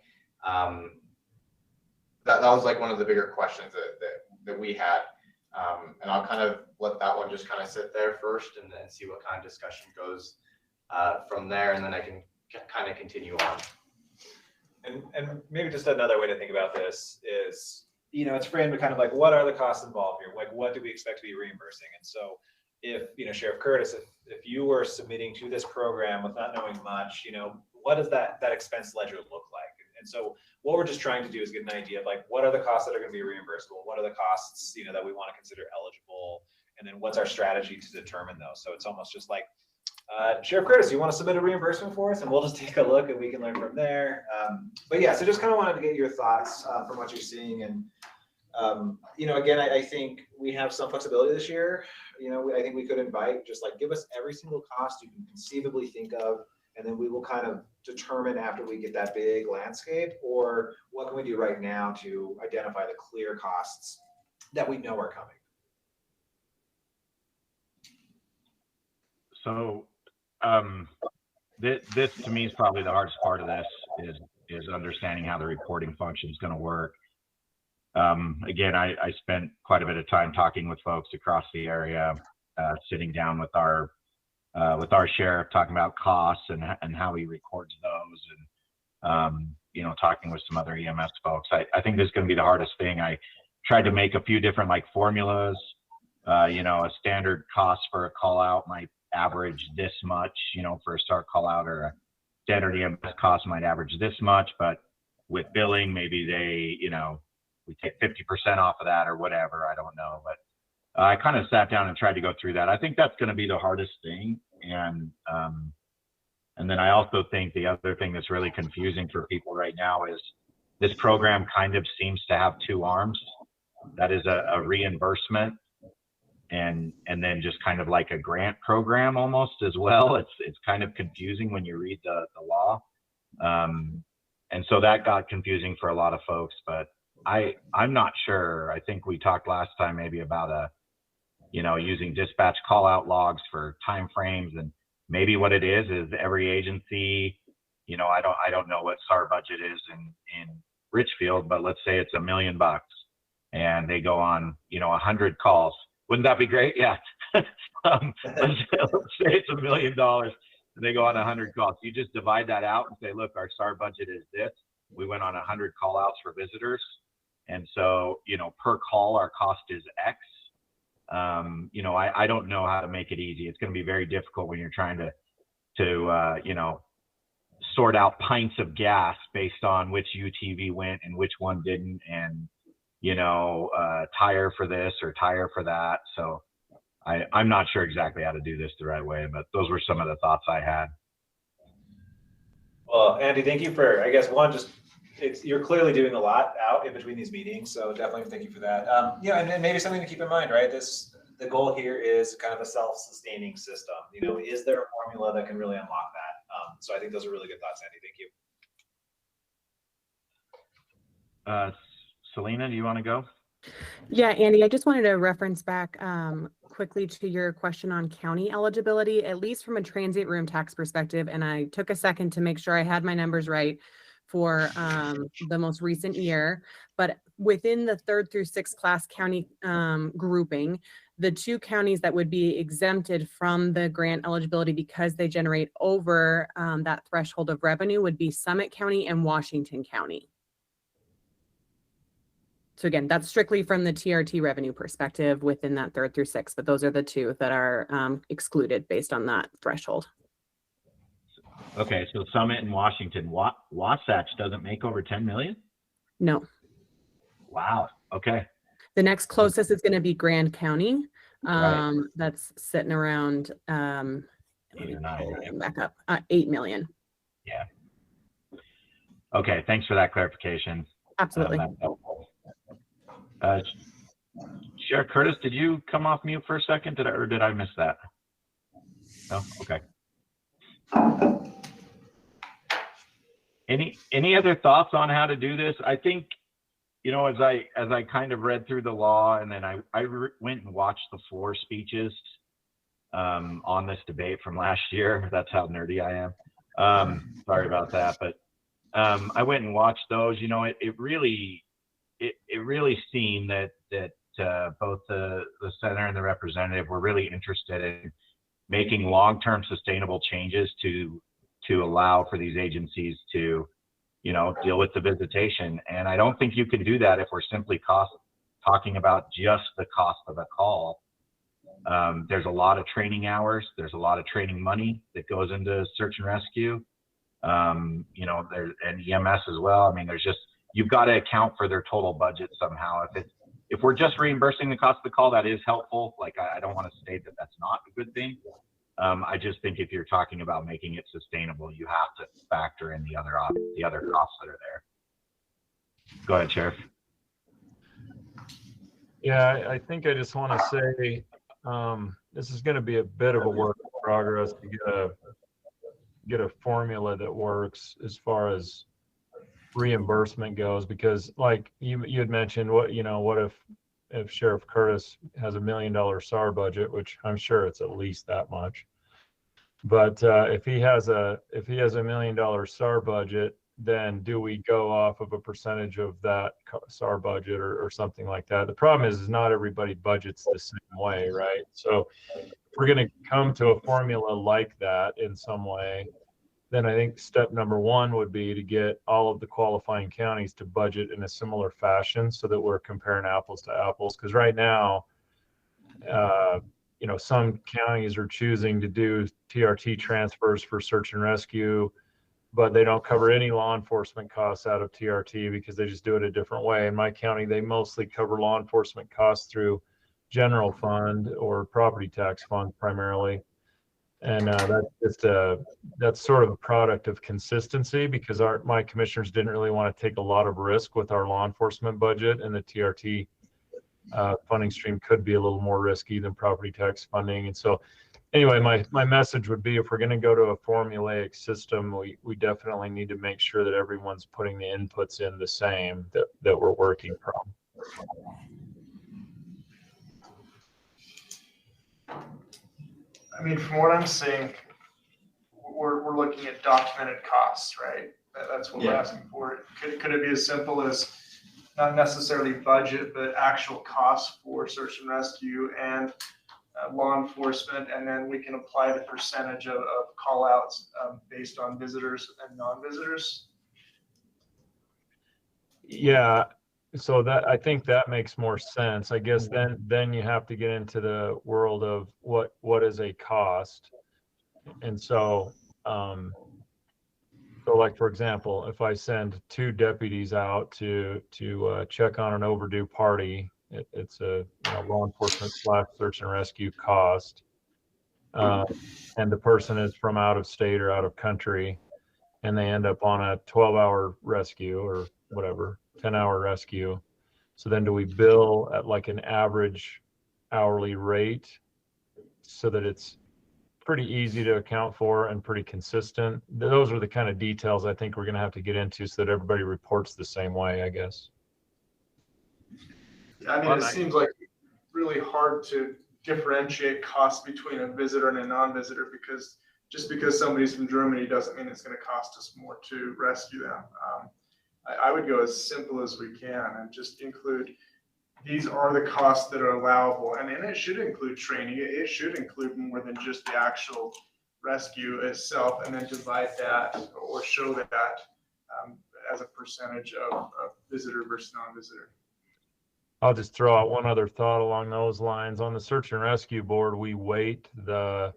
That was like one of the bigger questions that we had. And I'll kind of let that one just kind of sit there first, and then see what kind of discussion goes from there, and then I can kind of continue on. And maybe just another way to think about this is, it's framed kind of like, what are the costs involved here? Like, what do we expect to be reimbursing? And so if, Sheriff Curtis, if you were submitting to this program with not knowing much, what does that expense ledger look like? And so what we're just trying to do is get an idea of like, what are the costs that are going to be reimbursable? What are the costs, that we want to consider eligible? And then what's our strategy to determine those? So it's almost just like, Sheriff Curtis, you want to submit a reimbursement for us? And we'll just take a look and we can learn from there. But yeah, so just kind of wanted to get your thoughts from what you're seeing. And, again, I think we have some flexibility this year. I think we could invite, just like, give us every single cost you can conceivably think of, and then we will kind of determine after we get that big landscape, or what can we do right now to identify the clear costs that we know are coming. So this to me is probably the hardest part of this is understanding how the reporting function is going to work. Again, I spent quite a bit of time talking with folks across the area, sitting down with our sheriff, talking about costs and how he records those, and talking with some other EMS folks. I think this is going to be the hardest thing. I tried to make a few different like formulas. A standard cost for a call out might average this much, for a SAR call out, or a standard EMS cost might average this much, but with billing, maybe we take 50% off of that or whatever. I don't know, but I kind of sat down and tried to go through that. I think that's going to be the hardest thing. And then I also think the other thing that's really confusing for people right now is this program kind of seems to have two arms. That is a reimbursement and then just kind of like a grant program almost as well. It's kind of confusing when you read the law. And so that got confusing for a lot of folks, but I'm not sure. I think we talked last time maybe about using dispatch call out logs for time frames, and maybe what it is every agency, I don't know what SAR budget is in Richfield, but let's say it's $1 million and they go on 100 calls. Wouldn't that be great? Yeah. Let's say it's $1 million and they go on 100 calls. You just divide that out and say, look, our SAR budget is this. We went on 100 call outs for visitors. And so, per call, our cost is X. I don't know how to make it easy. It's going to be very difficult when you're trying to sort out pints of gas based on which UTV went and which one didn't, and, tire for this or tire for that. So I'm not sure exactly how to do this the right way, but those were some of the thoughts I had. Well, Andy, thank you for, I guess, you're clearly doing a lot out in between these meetings, so definitely thank you for that. And maybe something to keep in mind, right? The goal here is kind of a self-sustaining system. Is there a formula that can really unlock that? So I think those are really good thoughts, Andy. Thank you. Selena, do you want to go? Yeah, Andy, I just wanted to reference back quickly to your question on county eligibility, at least from a transient room tax perspective. And I took a second to make sure I had my numbers right for the most recent year. But within the 3rd through 6th class county grouping, the 2 counties that would be exempted from the grant eligibility because they generate over that threshold of revenue would be Summit County and Washington County. So again, that's strictly from the TRT revenue perspective within that 3rd through 6th, but those are the 2 that are excluded based on that threshold. Okay, so Summit and Washington, Wasatch doesn't make over 10 million? No. Wow, okay. The next closest is going to be Grand County. Right. That's sitting around 8 or 9, right? back up, 8 million. Yeah. Okay, thanks for that clarification. Absolutely. That's helpful. Sheriff Curtis, did you come off mute for a second? Did I miss that? No? Okay. Any other thoughts on how to do this? I think, you know, as I kind of read through the law, and then I went and watched the floor speeches on this debate from last year. That's how nerdy I am. Sorry about that, but I went and watched those. You know, it really seemed that both the senator and the representative were really interested in making long-term sustainable changes to allow for these agencies to, you know, deal with the visitation. And I don't think you can do that if we're simply talking about just the cost of a call. There's a lot of training hours. There's a lot of training money that goes into search and rescue. You know, and EMS as well. I mean, there's just, you've got to account for their total budget somehow. If we're just reimbursing the cost of the call, that is helpful. Like, I don't want to state that that's not a good thing. I just think if you're talking about making it sustainable, you have to factor in the other costs that are there. Go ahead, Sheriff. Yeah, I think I just want to say this is going to be a bit of a work in progress to get a formula that works as far as reimbursement goes, because like you had mentioned, what if Sheriff Curtis has $1 million SAR budget, which I'm sure it's at least that much. But if he has a $1 million SAR budget, then do we go off of a percentage of that SAR budget or something like that? The problem is not everybody budgets the same way, right? So if we're going to come to a formula like that in some way, then I think step number 1 would be to get all of the qualifying counties to budget in a similar fashion so that we're comparing apples to apples. Because right now, you know, some counties are choosing to do TRT transfers for search and rescue, but they don't cover any law enforcement costs out of TRT because they just do it a different way. In my county, they mostly cover law enforcement costs through general fund or property tax fund primarily. And that's sort of a product of consistency, because my commissioners didn't really want to take a lot of risk with our law enforcement budget, and the TRT funding stream could be a little more risky than property tax funding. And so anyway, my message would be, if we're going to go to a formulaic system, we definitely need to make sure that everyone's putting the inputs in the same that we're working from. I mean, from what I'm seeing, we're looking at documented costs, right? That's what we're asking for. Could it be as simple as not necessarily budget, but actual costs for search and rescue and law enforcement, and then we can apply the percentage of call outs based on visitors and non-visitors? Yeah. So I think that makes more sense. I guess then you have to get into the world of what is a cost. And so like, for example, if I send 2 deputies out to check on an overdue party, it's a law enforcement / search and rescue cost. And the person is from out of state or out of country, and they end up on a 12-hour rescue or whatever, 10-hour rescue. So then do we bill at like an average hourly rate so that it's pretty easy to account for and pretty consistent? Those are the kind of details I think we're going to have to get into so that everybody reports the same way, I guess. Yeah, I mean, it seems like really hard to differentiate costs between a visitor and a non-visitor, because just because somebody's from Germany doesn't mean it's going to cost us more to rescue them. I would go as simple as we can and just include, these are the costs that are allowable. And it should include training. It should include more than just the actual rescue itself, and then divide that or show that as a percentage of visitor versus non-visitor. I'll just throw out one other thought along those lines. On the search and rescue board, we weight the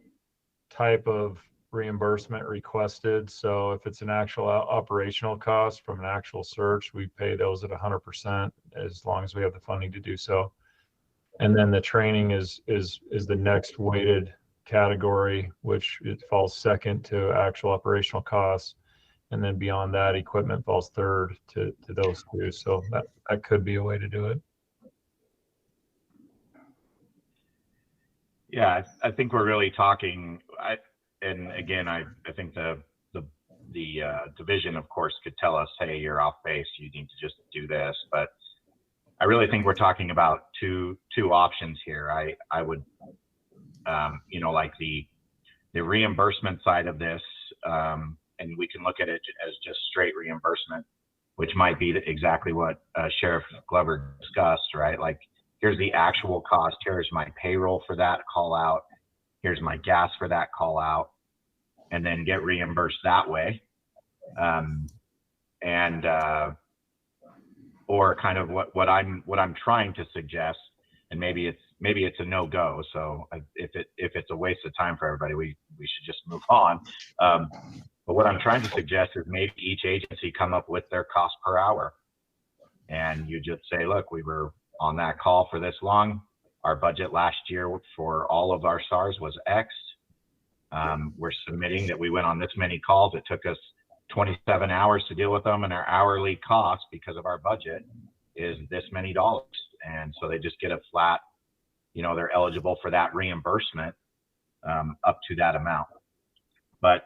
type of reimbursement requested. So if it's an actual operational cost from an actual search, we pay those at 100% as long as we have the funding to do so. And then the training is the next weighted category, which it falls second to actual operational costs. And then beyond that, equipment falls third to those two. So that could be a way to do it. Yeah, I think we're really talking. And again, I think the division, of course, could tell us, hey, you're off base. You need to just do this. But I really think we're talking about two options here. I would, like the reimbursement side of this, and we can look at it as just straight reimbursement, which might be exactly what Sheriff Glover discussed, right? Like, here's the actual cost. Here's my payroll for that call out. Here's my gas for that call out, and then get reimbursed that way. Or kind of what I'm trying to suggest, and maybe it's a no-go. So if it's a waste of time for everybody, we should just move on. But what I'm trying to suggest is maybe each agency come up with their cost per hour, and you just say, look, we were on that call for this long. Our budget last year for all of our SARs was X. We're submitting that we went on this many calls. It took us 27 hours to deal with them, and our hourly cost because of our budget is this many dollars. And so they just get a flat, they're eligible for that reimbursement up to that amount. But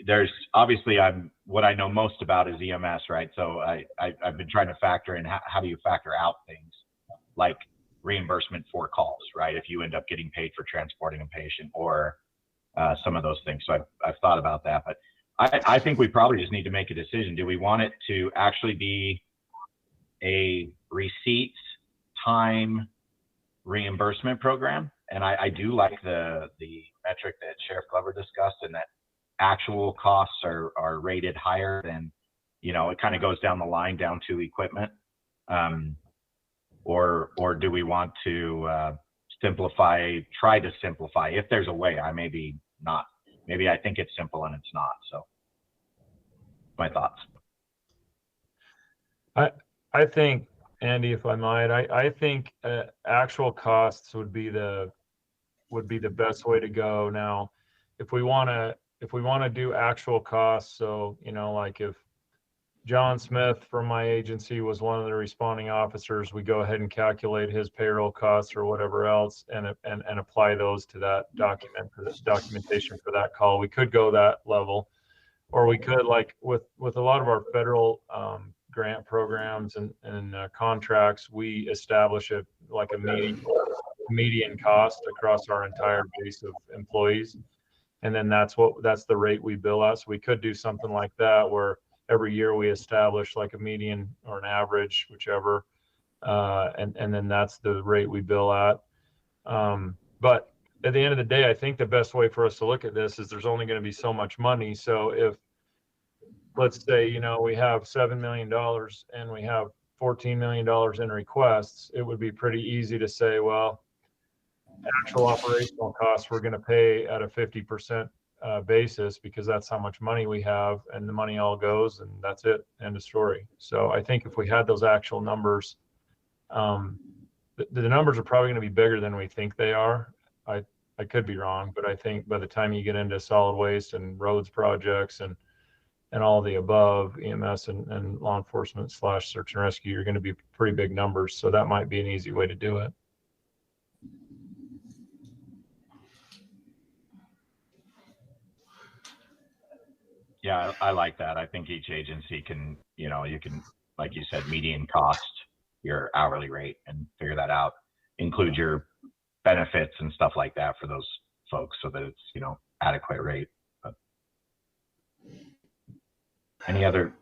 there's obviously, what I know most about is EMS, right? So I've been trying to factor in how do you factor out things like reimbursement for calls, right? If you end up getting paid for transporting a patient or some of those things. So I've thought about that, but I think we probably just need to make a decision. Do we want it to actually be a receipts time reimbursement program? And I do like the metric that Sheriff Glover discussed, and that actual costs are rated higher than, it kind of goes down the line down to equipment. Or do we want to try to simplify? If there's a way, maybe I think it's simple and it's not. So my thoughts. I think, Andy, if I might, I think actual costs would be the best way to go. Now, if we want to do actual costs, so like if John Smith from my agency was one of the responding officers, we go ahead and calculate his payroll costs or whatever else and apply those to that documentation for that call. We could go that level, or we could, like with a lot of our federal grant programs and contracts, we establish a median cost across our entire base of employees. And then that's the rate we bill at. So we could do something like that, where every year we establish like a median or an average, whichever, and then that's the rate we bill at. But at the end of the day, I think the best way for us to look at this is there's only going to be so much money. So if, let's say, we have $7 million and we have $14 million in requests, it would be pretty easy to say, well, actual operational costs we're going to pay at a 50% basis, because that's how much money we have, and the money all goes, and that's it, end of story. So I think if we had those actual numbers, the numbers are probably going to be bigger than we think they are. I could be wrong, but I think by the time you get into solid waste and roads projects and all the above, EMS and law enforcement / search and rescue, you're going to be pretty big numbers. So that might be an easy way to do it. Yeah, I like that. I think each agency can, you can, like you said, median cost your hourly rate and figure that out. Include your benefits and stuff like that for those folks so that it's, you know, adequate rate. But any other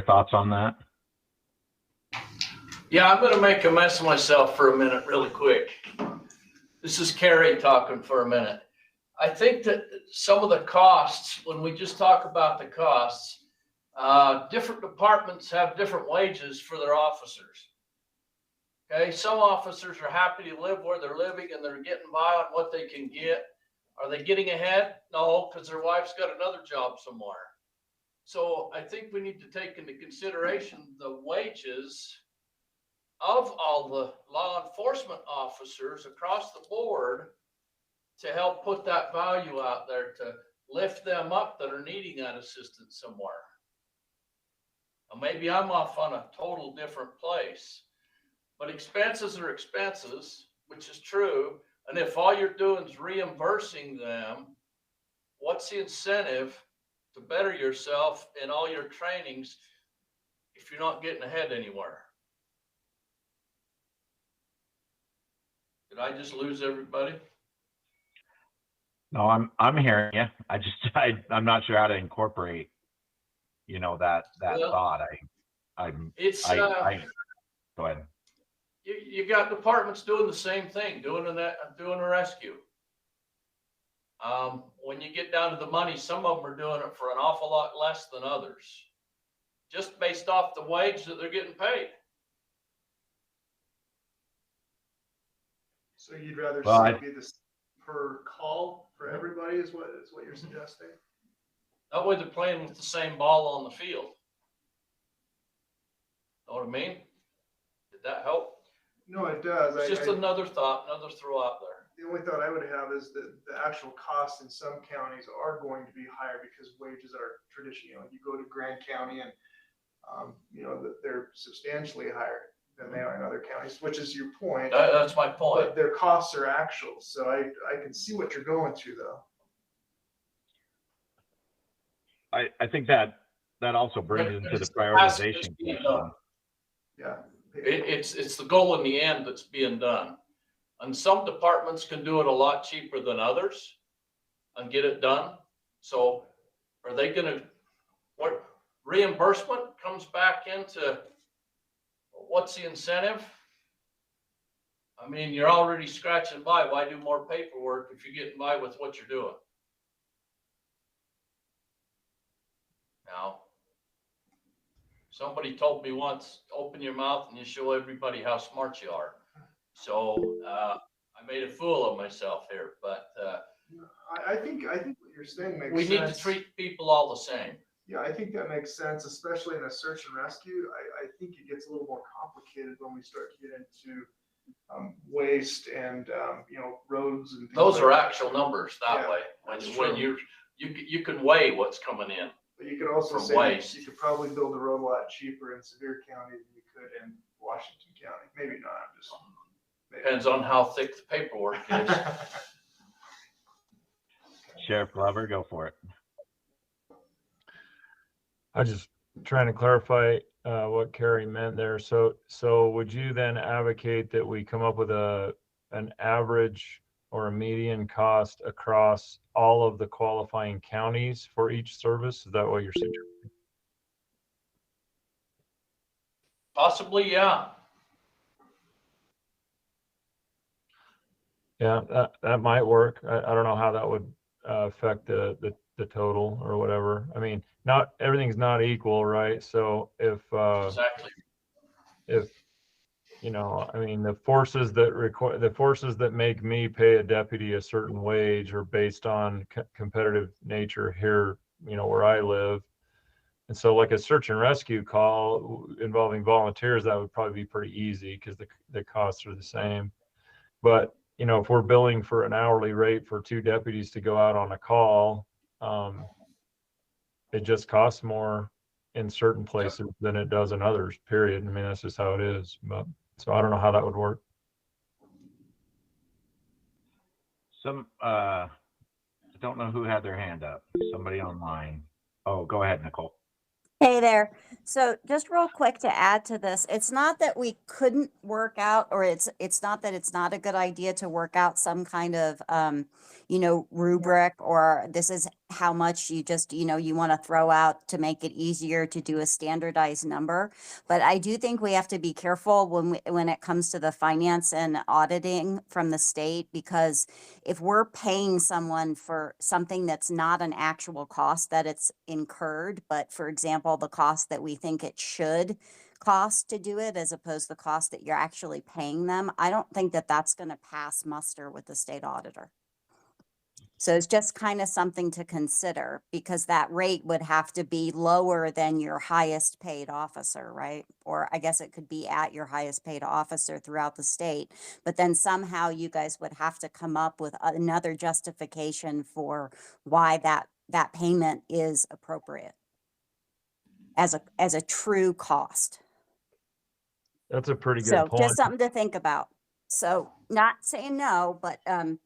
thoughts on that? Yeah, I'm going to make a mess of myself for a minute really quick. This is Carrie talking for a minute. I think that some of the costs, when we just talk about the costs, different departments have different wages for their officers. Okay, some officers are happy to live where they're living and they're getting by on what they can get. Are they getting ahead? No, because their wife's got another job somewhere. So I think we need to take into consideration the wages of all the law enforcement officers across the board to help put that value out there to lift them up that are needing that assistance somewhere. Now, maybe I'm off on a total different place, but expenses are expenses, which is true. And if all you're doing is reimbursing them, what's the incentive to better yourself in all your trainings if you're not getting ahead anywhere? Did I just lose everybody? No, I'm hearing you. I'm not sure how to incorporate, you know, that Well, thought. Go ahead. You got departments doing the same thing, doing a rescue. When you get down to the money, some of them are doing it for an awful lot less than others, just based off the wage that they're getting paid. So you'd rather Well, see it be this per call for everybody is what you're suggesting? That way they're playing with the same ball on the field. Know what I mean? Did that help? No, it does. It's just another thought, another throw out there. The only thought I would have is that the actual costs in some counties are going to be higher because wages are traditional. You know, you go to Grand County and, you know, they're substantially higher than they are in other counties, which is your point. That's my point. But their costs are actual. So I can see what you're going to though. I think that also brings into the prioritization question. Yeah. It's the goal in the end that's being done. And some departments can do it a lot cheaper than others and get it done. So are they gonna, what reimbursement comes back into, what's the incentive? I mean, you're already scratching by. Why do more paperwork if you're getting by with what you're doing? Now, somebody told me once, open your mouth and you show everybody how smart you are. So I made a fool of myself here, but I think what you're saying makes sense. we need to treat people all the same. Yeah, I think that makes sense, especially in a search and rescue. I think it gets a little more complicated when we start to get into waste and you know, roads and things. Those like are that. actual numbers that Yeah, way. that's When true. you can weigh what's coming in. But you could also from say waste. you could probably build a road a lot cheaper in Sevier County than you could in Washington County. Maybe not. I'm just maybe. Depends on how thick the paperwork is. Sheriff Glover, go for it. I just trying to clarify what Carrie meant there. So would you then advocate that we come up with an average or a median cost across all of the qualifying counties for each service? Is that what you're suggesting? Possibly, yeah. Yeah, that might work. I don't know how that would affect the total or whatever. I mean, not everything's not equal, right? So if Exactly. you know, I mean, the forces that make me pay a deputy a certain wage are based on competitive nature here, you know, where I live. And so like a search and rescue call involving volunteers, that would probably be pretty easy because the costs are the same. But, you know, if we're billing for an hourly rate for 2 deputies to go out on a call, it just costs more in certain places than it does in others, period. I mean, that's just how it is. But so I don't know how that would work. I don't know who had their hand up. Somebody online. Oh, go ahead, Nicole. Hey there. So just real quick to add to this, it's not that we couldn't work out, or it's not that it's not a good idea to work out some kind of, rubric, or this is how much you just, you want to throw out to make it easier to do a standardized number. But I do think we have to be careful when it comes to the finance and auditing from the state, because if we're paying someone for something that's not an actual cost that it's incurred, but for example, the cost that we think it should cost to do it as opposed to the cost that you're actually paying them, I don't think that that's going to pass muster with the state auditor. So it's just kind of something to consider, because that rate would have to be lower than your highest paid officer, right? Or I guess it could be at your highest paid officer throughout the state. But then somehow you guys would have to come up with another justification for why that payment is appropriate as a true cost. That's a pretty good So point. just something to think about. So not saying no, but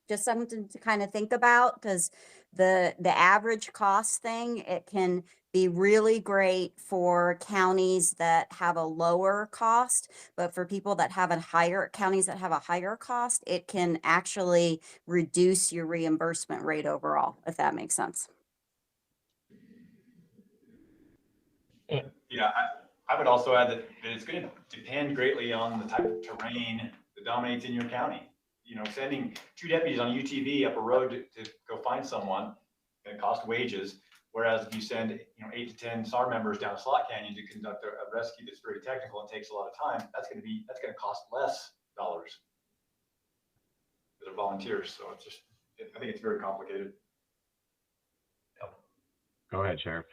just something to kind of think about, because the average cost thing, it can be really great for counties that have a lower cost, but for people that have counties that have a higher cost, it can actually reduce your reimbursement rate overall, if that makes sense. Yeah, I would also add that it's going to depend greatly on the type of terrain that dominates in your county. Sending 2 deputies on UTV up a road to go find someone, going to cost wages. Whereas if you send 8 to 10 SAR members down a slot canyon to conduct a rescue that's very technical and takes a lot of time, that's going to cost less dollars. They're volunteers, so I think it's very complicated. Go ahead, Sheriff.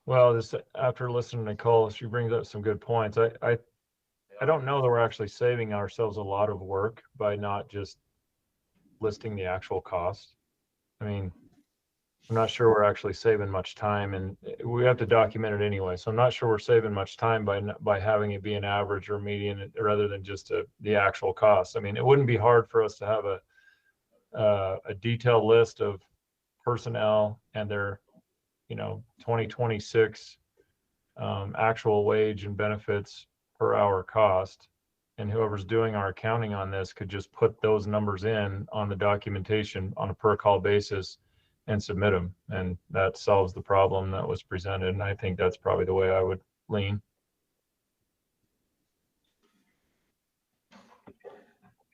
Well, just after listening to Nicole, she brings up some good points. I don't know that we're actually saving ourselves a lot of work by not just listing the actual cost. I mean, I'm not sure we're actually saving much time, and we have to document it anyway. So I'm not sure we're saving much time by having it be an average or median rather than just the actual cost. I mean, it wouldn't be hard for us to have a detailed list of personnel and their 2026 actual wage and benefits per hour cost, and whoever's doing our accounting on this could just put those numbers in on the documentation on a per call basis and submit them, and that solves the problem that was presented. And I think that's probably the way I would lean.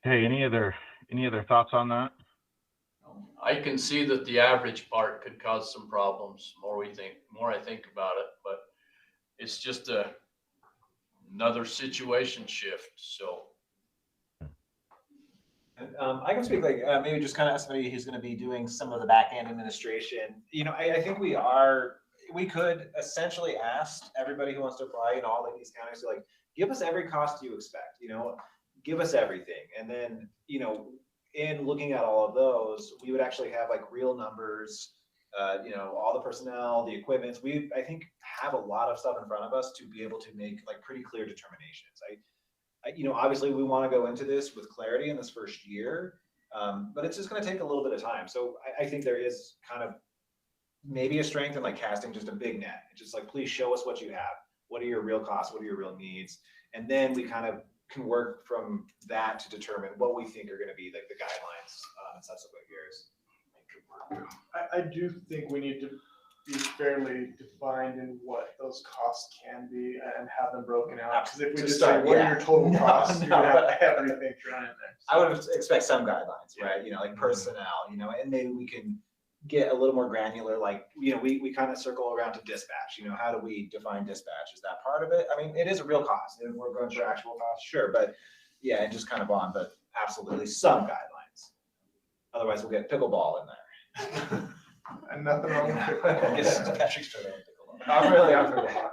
Hey, any other thoughts on that? I can see that the average part could cause some problems. More I think about it, but it's just another situation shift. So I can speak maybe just kind of as somebody who's going to be doing some of the back end administration. I think we could essentially ask everybody who wants to apply in all these counties to give us every cost you expect, give us everything. And then, in looking at all of those, we would actually have real numbers, all the personnel, the equipments. I think have a lot of stuff in front of us to be able to make pretty clear determinations. Obviously we want to go into this with clarity in this first year, but it's just going to take a little bit of time. So I think there is kind of maybe a strength in casting just a big net. It's just please show us what you have. What are your real costs? What are your real needs? And then we kind of can work from that to determine what we think are going to be the guidelines in subsequent years. I do think we need to be fairly defined in what those costs can be and have them broken out. Because if we just say, what are your total costs, you're going to have everything thrown in there. I would expect some guidelines, right? Personnel, and maybe we can get a little more granular. We kind of circle around to dispatch. How do we define dispatch? Is that part of it? I mean, it is a real cost. If we're going for actual cost, sure. But yeah, and just kind of on, but absolutely some guidelines. Otherwise, we'll get pickleball in there. And nothing wrong with it. Not really on pickleball.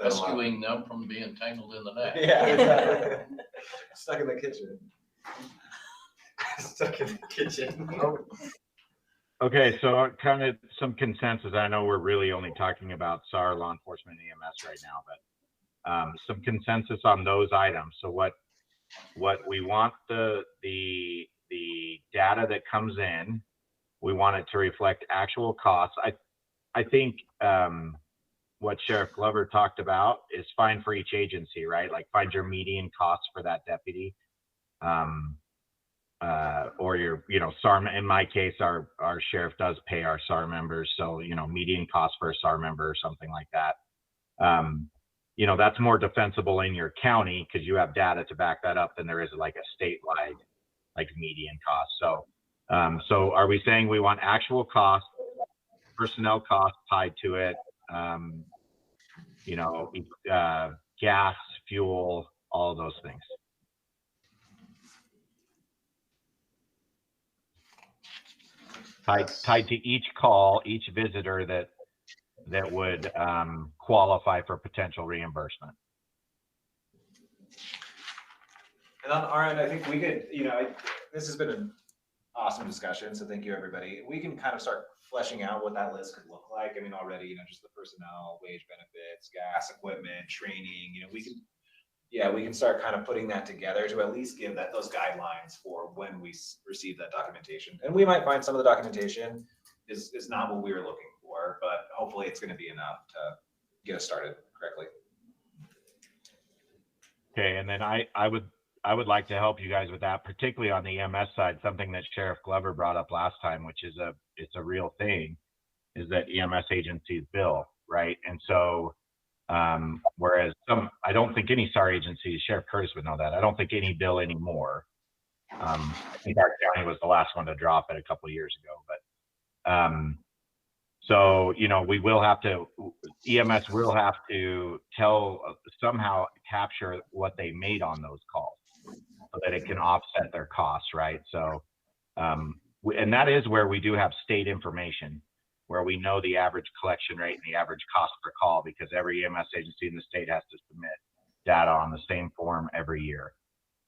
Rescuing them from being tangled in the net. Yeah, exactly. Stuck in the kitchen. Stuck in the kitchen. Okay, so kind of some consensus. I know we're really only talking about SAR, law enforcement, and EMS right now, but some consensus on those items. So what we want the data that comes in, we want it to reflect actual costs. I think what Sheriff Glover talked about is fine for each agency, right? Like find your median cost for that deputy. Or your, SAR, in my case, our sheriff does pay our SAR members. So, median cost for a SAR member or something like that. That's more defensible in your county because you have data to back that up than there is like a statewide, like median cost. So are we saying we want actual cost, personnel cost tied to it? Gas, fuel, all of those things. Tied to each call, each visitor that would qualify for potential reimbursement. And on our end, I think we could, this has been an awesome discussion, so thank you, everybody. We can kind of start fleshing out what that list could look like. I mean, already, just the personnel, wage benefits, gas, equipment, training, we can start kind of putting that together to at least give those guidelines for when we receive that documentation. And we might find some of the documentation is not what we were looking for, but hopefully it's going to be enough to get us started correctly. Okay, and then I would like to help you guys with that, particularly on the EMS side. Something that Sheriff Glover brought up last time, which is it's a real thing, is that EMS agencies bill, right? And so whereas I don't think any SAR agencies, Sheriff Curtis would know that, I don't think any bill anymore. I think our county was the last one to drop it a couple of years ago, but so we will have to, EMS will have to somehow capture what they made on those calls so that it can offset their costs, right? So and that is where we do have state information, where we know the average collection rate and the average cost per call, because every EMS agency in the state has to submit data on the same form every year.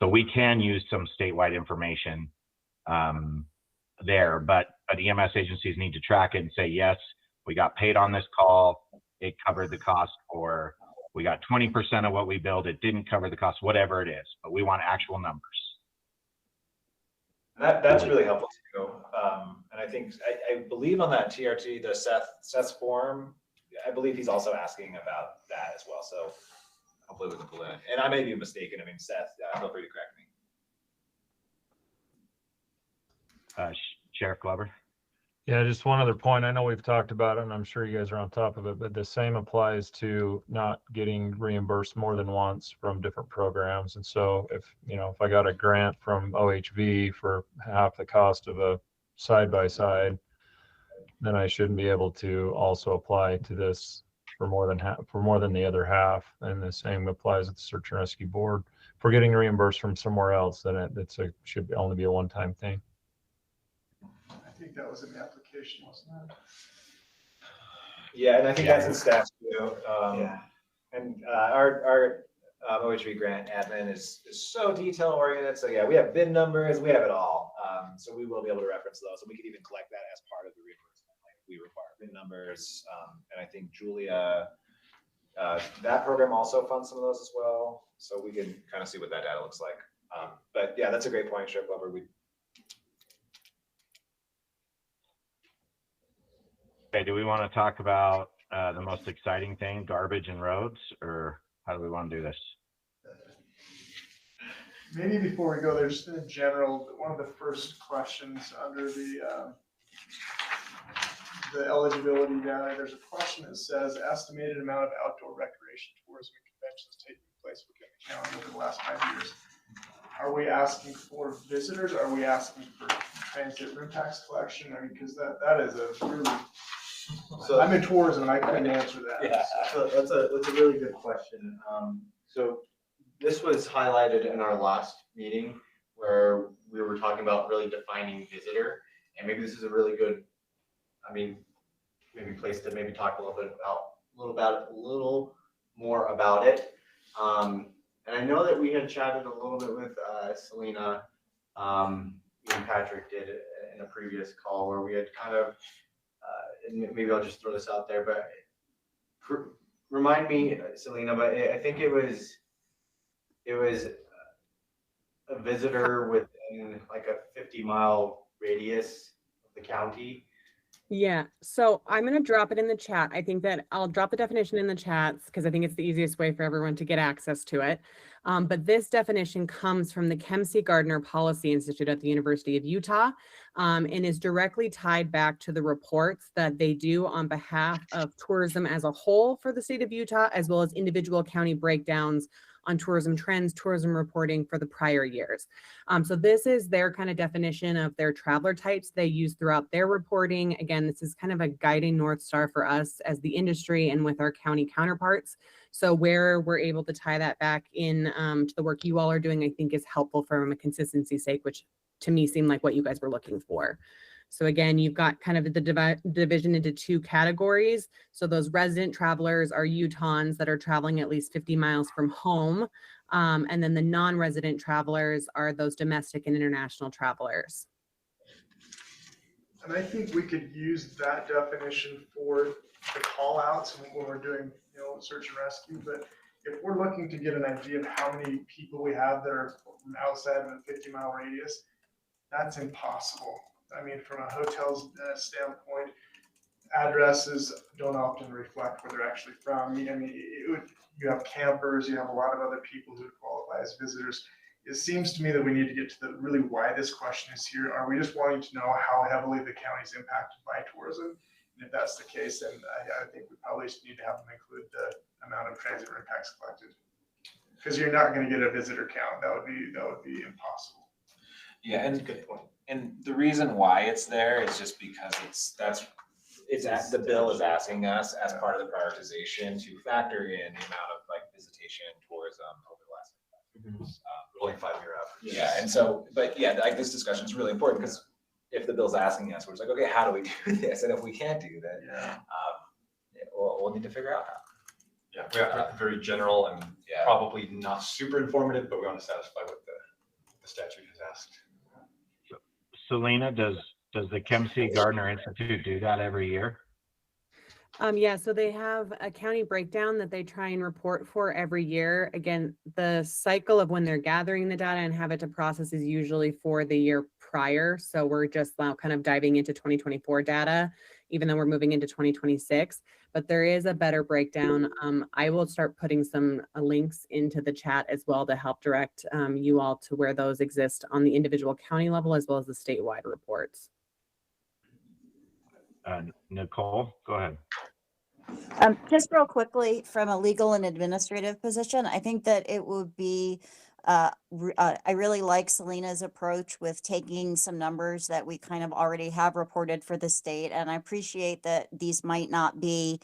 So we can use some statewide information there, but EMS agencies need to track it and say, yes, we got paid on this call, it covered the cost, or we got 20% of what we billed, it didn't cover the cost, whatever it is, but we want actual numbers. That's really helpful too. And I think, I believe on that TRT, the Seth's form, I believe he's also asking about that as well. So hopefully we can pull in. And I may be mistaken. I mean, Seth, feel free to correct me. Sheriff Glover? Yeah, just one other point. I know we've talked about it, and I'm sure you guys are on top of it, but the same applies to not getting reimbursed more than once from different programs. And so if I got a grant from OHV for half the cost of a side-by-side, then I shouldn't be able to also apply to this for more than the other half. And the same applies with the Search and Rescue Board. If we're getting reimbursed from somewhere else, then should only be a one-time thing. I think that was in the application, wasn't it? Yeah, and I think that's in staff too. Yeah. And our OHV grant admin is so detail oriented. So yeah, we have VIN numbers, we have it all. So we will be able to reference those, and we could even collect that as part of the reimbursement. Like we require VIN numbers, and I think Julia, that program also funds some of those as well. So we can kind of see what that data looks like. But yeah, that's a great point, Sheriff Glover. Okay, do we want to talk about the most exciting thing, garbage and roads, or how do we want to do this? Maybe before we go there, just in general, one of the first questions under the eligibility data, there's a question that says estimated amount of outdoor recreation, tourism, and conventions taking place within the county over the last 5 years. Are we asking for visitors? Are we asking for transit room tax collection? I mean, because that is a really, so I'm in tourism and I couldn't answer that. Yeah, so that's a really good question. So this was highlighted in our last meeting where we were talking about really defining visitor, and maybe this is a really good, maybe place to maybe talk a little more about it. And I know that we had chatted a little bit with Selena, and Patrick did in a previous call where we had kind of, and maybe I'll just throw this out there, but remind me, Selena, but I think it was a visitor within like a 50-mile radius of the county. Yeah, so I'm gonna drop it in the chat. I think that I'll drop the definition in the chats because I think it's the easiest way for everyone to get access to it. But this definition comes from the Kempsey Gardner Policy Institute at the University of Utah, and is directly tied back to the reports that they do on behalf of tourism as a whole for the state of Utah, as well as individual county breakdowns on tourism trends, tourism reporting for the prior years. So this is their kind of definition of their traveler types they use throughout their reporting. Again, this is kind of a guiding North Star for us as the industry and with our county counterparts. So where we're able to tie that back in to the work you all are doing, I think is helpful from a consistency sake, which to me seemed like what you guys were looking for. So again, you've got kind of the division into two categories. So those resident travelers are Utahns that are traveling at least 50 miles from home. And then the non-resident travelers are those domestic and international travelers. And I think we could use that definition for the call outs when we're doing, search and rescue. But if we're looking to get an idea of how many people we have that are from outside of a 50-mile radius, that's impossible. I mean, from a hotel's standpoint, addresses don't often reflect where they're actually from. I mean, you have campers, you have a lot of other people who qualify as visitors. It seems to me that we need to get to the really why this question is here. Are we just wanting to know how heavily the county is impacted by tourism? And if that's the case, then I think we probably just need to have them include the amount of transit room tax collected, because you're not going to get a visitor count. That would be impossible. Yeah, and Good point. And the reason why it's there is just because the bill is asking us as part of the prioritization to factor in the amount of visitation, tourism over the last Rolling 5-year average. Yeah, and so, but yeah, this discussion is really important because if the bill's asking us, we're just like, okay, how do we do this? And if we can't do that, we'll need to figure out how. Yeah, we have to make it very general and probably not super informative, but we want to satisfy what the statute has asked. Selena, does the Kempsey Gardner Institute do that every year? Yeah, so they have a county breakdown that they try and report for every year. Again, the cycle of when they're gathering the data and have it to process is usually for the year prior. So we're just now kind of diving into 2024 data, even though we're moving into 2026. But there is a better breakdown. I will start putting some links into the chat as well to help direct you all to where those exist on the individual county level as well as the statewide reports. Nicole, go ahead. Just real quickly, from a legal and administrative position, I think that it would be, I really like Selena's approach with taking some numbers that we kind of already have reported for the state. And I appreciate that these might not be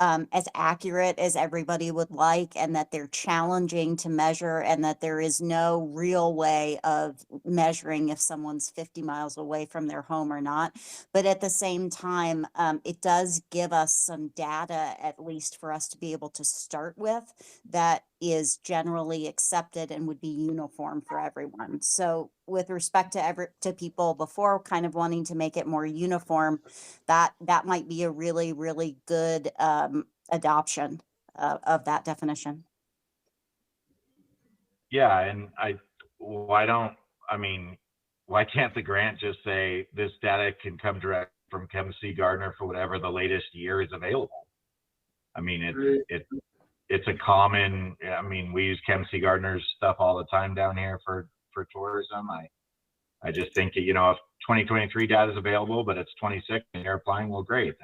as accurate as everybody would like, and that they're challenging to measure, and that there is no real way of measuring if someone's 50 miles away from their home or not. But at the same time, it does give us some data, at least for us to be able to start with, that is generally accepted and would be uniform for everyone. So with respect to people before kind of wanting to make it more uniform, that might be a really, really good adoption of that definition. Yeah, and why can't the grant just say this data can come direct from Kempsey Gardner for whatever the latest year is available? I mean, it's a common, we use Kempsey Gardner's stuff all the time down here for tourism. I just think that, if 2023 data is available, but it's 26 and you're applying, well, great.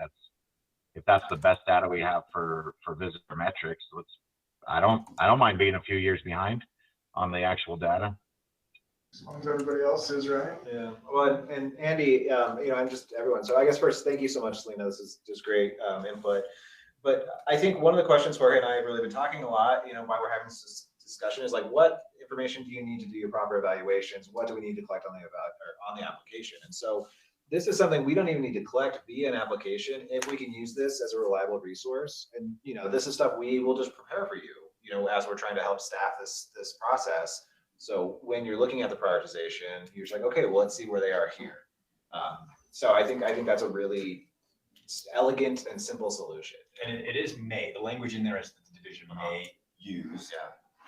If that's the best data we have for visitor metrics, I don't mind being a few years behind on the actual data. As long as everybody else is, right? Yeah. Well, and Andy, I'm just everyone. So I guess first, thank you so much, Selena. This is just great input. But I think one of the questions Jorge and I have really been talking a lot, why we're having this discussion is what information do you need to do your proper evaluations? What do we need to collect on the application? And so this is something we don't even need to collect via an application if we can use this as a reliable resource. And this is stuff we will just prepare for you, as we're trying to help staff this process. So when you're looking at the prioritization, you're just like, okay, well, let's see where they are here. So I think that's a really elegant and simple solution. And it is may. The language in there is that the division may use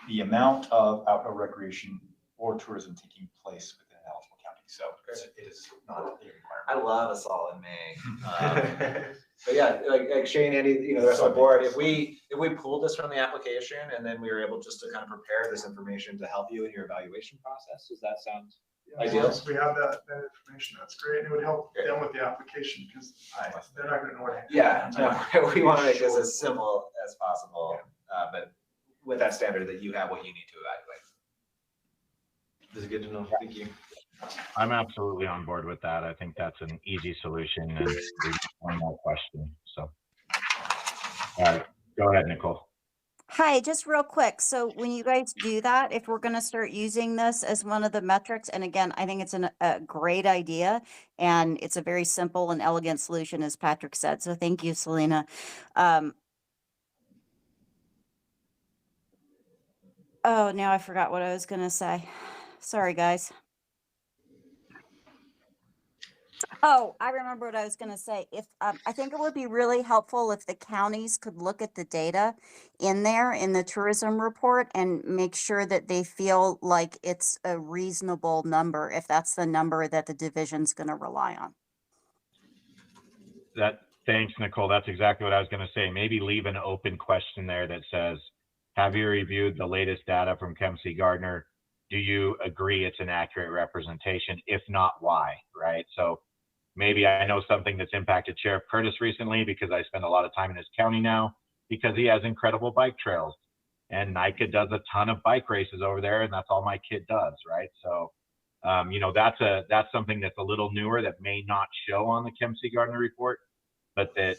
the amount of outdoor recreation or tourism taking place within an eligible county. So it is not a requirement. I love us all in May. But yeah, like Shane, Andy, the rest of the board, if we pulled this from the application and then we were able just to kind of prepare this information to help you in your evaluation process, does that sound ideal? Once we have that information, that's great. And it would help them with the application because they're not going to know what. Yeah, no, we want to make this as simple as possible, but with that standard that you have what you need to evaluate. This is good to know. Thank you. I'm absolutely on board with that. I think that's an easy solution and one more question. So, all right, go ahead, Nicole. Hi, just real quick. So when you guys do that, if we're going to start using this as one of the metrics, and again, I think it's a great idea and it's a very simple and elegant solution, as Patrick said. So thank you, Selena. Oh, now I forgot what I was going to say. Sorry, guys. Oh, I remember what I was going to say. If I think it would be really helpful if the counties could look at the data in there in the tourism report and make sure that they feel like it's a reasonable number, if that's the number that the division's going to rely on. Thanks, Nicole. That's exactly what I was going to say. Maybe leave an open question there that says, have you reviewed the latest data from Kempsey Gardner? Do you agree it's an accurate representation? If not, why, right? So maybe I know something that's impacted Sheriff Curtis recently because I spend a lot of time in his county now because he has incredible bike trails. And NICA does a ton of bike races over there, and that's all my kid does, right? So, that's something that's a little newer that may not show on the Kempsey Gardner report, but that,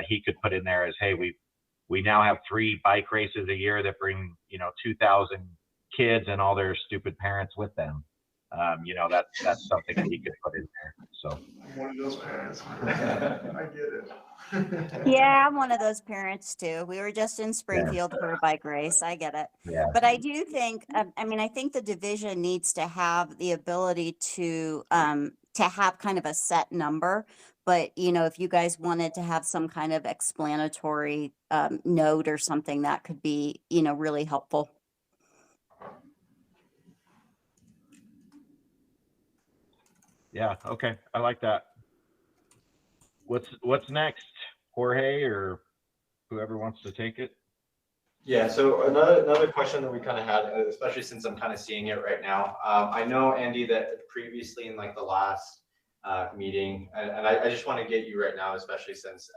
he could put in there as, hey, we now have 3 bike races a year that bring, 2,000 kids and all their stupid parents with them. That's something that he could put in there. So I'm one of those parents. I get it. Yeah, I'm one of those parents too. We were just in Springfield for a bike race. I get it. Yeah. But I do think, I think the division needs to have the ability to have kind of a set number. But, if you guys wanted to have some kind of explanatory note or something, that could be, really helpful. Yeah, okay. I like that. What's next? Jorge or whoever wants to take it? Yeah, so another question that we kind of had, especially since I'm kind of seeing it right now. I know, Andy, that previously in like the last meeting, and I just want to get you right now, especially since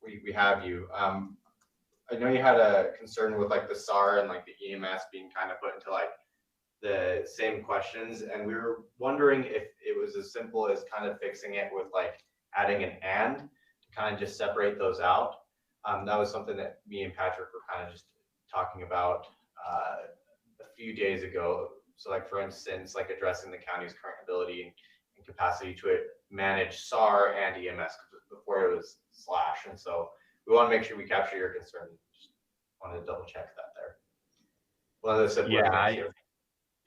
we have you. I know you had a concern with like the SAR and like the EMS being kind of put into like the same questions, and we were wondering if it was as simple as kind of fixing it with like adding an and to kind of just separate those out. That was something that me and Patrick were kind of just talking about a few days ago. So like, for instance, like addressing the county's current ability and capacity to manage SAR and EMS before it was slash. And so we want to make sure we capture your concern. Just wanted to double check that there. Well, as I said,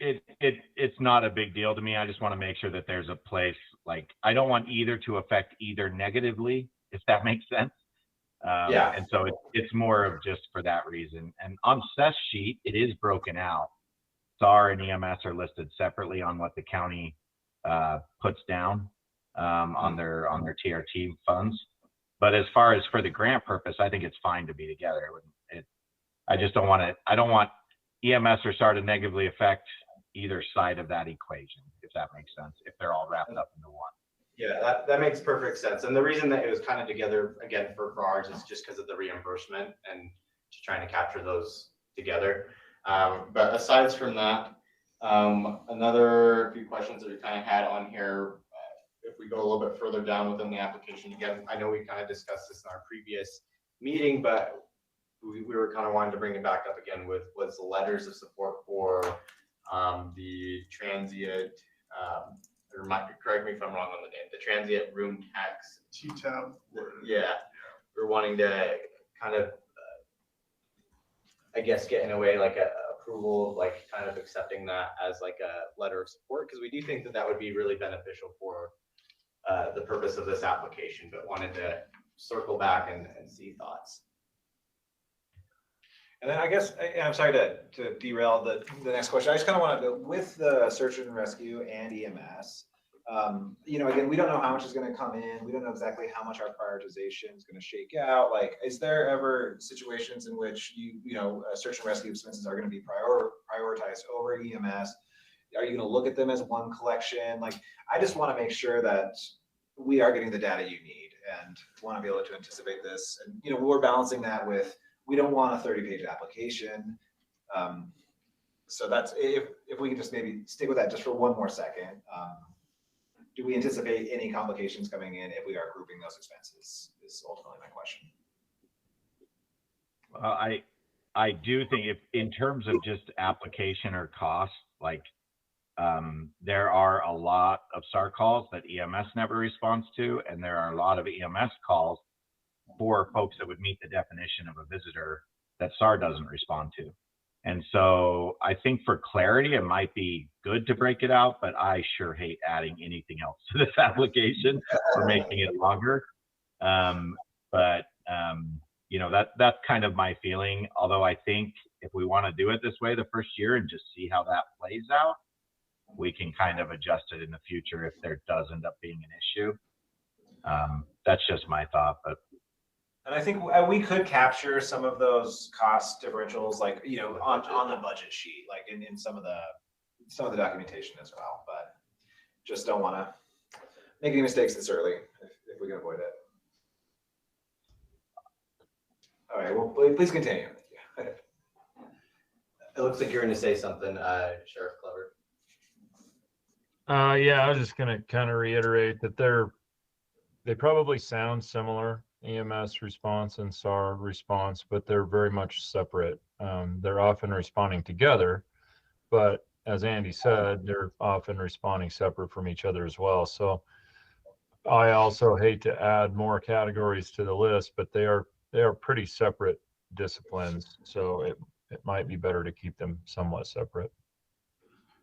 it's not a big deal to me. I just want to make sure that there's a place, like, I don't want either to affect either negatively, if that makes sense. And so it's more of just for that reason. And on Seth's sheet, it is broken out. SAR and EMS are listed separately on what the county puts down on their TRT funds. But as far as for the grant purpose, I think it's fine to be together. I just don't want I don't want EMS or SAR to negatively affect either side of that equation, if that makes sense, if they're all wrapped up into one. Yeah, that makes perfect sense. And the reason that it was kind of together, again, for ours is just because of the reimbursement and just trying to capture those together. But aside from that, another few questions that we kind of had on here, if we go a little bit further down within the application, again, I know we kind of discussed this in our previous meeting, but we were kind of wanting to bring it back up again was the letters of support for the transient, correct me if I'm wrong on the name, the transient room tax. T-tab. Yeah, we're wanting to kind of, I guess, get in a way like a approval, like kind of accepting that as like a letter of support, because we do think that would be really beneficial for the purpose of this application, but wanted to circle back and see thoughts. And then I guess, and I'm sorry to derail the next question. I just kind of want to, with the search and rescue and EMS, again, we don't know how much is going to come in. We don't know exactly how much our prioritization is going to shake out. Like, is there ever situations in which search and rescue expenses are going to be prioritized over EMS? Are you going to look at them as one collection? Like, I just want to make sure that we are getting the data you need and want to be able to anticipate this. And, we're balancing that with, we don't want a 30-page application. So that's, if we can just maybe stick with that just for one more second. Do we anticipate any complications coming in if we are grouping those expenses is ultimately my question. I do think if in terms of just application or cost, like there are a lot of SAR calls that EMS never responds to, and there are a lot of EMS calls for folks that would meet the definition of a visitor that SAR doesn't respond to. And so I think for clarity, it might be good to break it out, but I sure hate adding anything else to this application or making it longer. That's kind of my feeling. Although I think if we want to do it this way the first year and just see how that plays out, we can kind of adjust it in the future if there does end up being an issue. That's just my thought, but. And I think we could capture some of those cost differentials, like, on the budget sheet, like in some of the documentation as well, but just don't want to make any mistakes this early if we can avoid it. All right, well, please continue. It looks like you're going to say something, Sheriff Clever. Yeah, I was just going to kind of reiterate that they probably sound similar, EMS response and SAR response, but they're very much separate. They're often responding together, but as Andy said, they're often responding separate from each other as well. So I also hate to add more categories to the list, but they are pretty separate disciplines. So it might be better to keep them somewhat separate.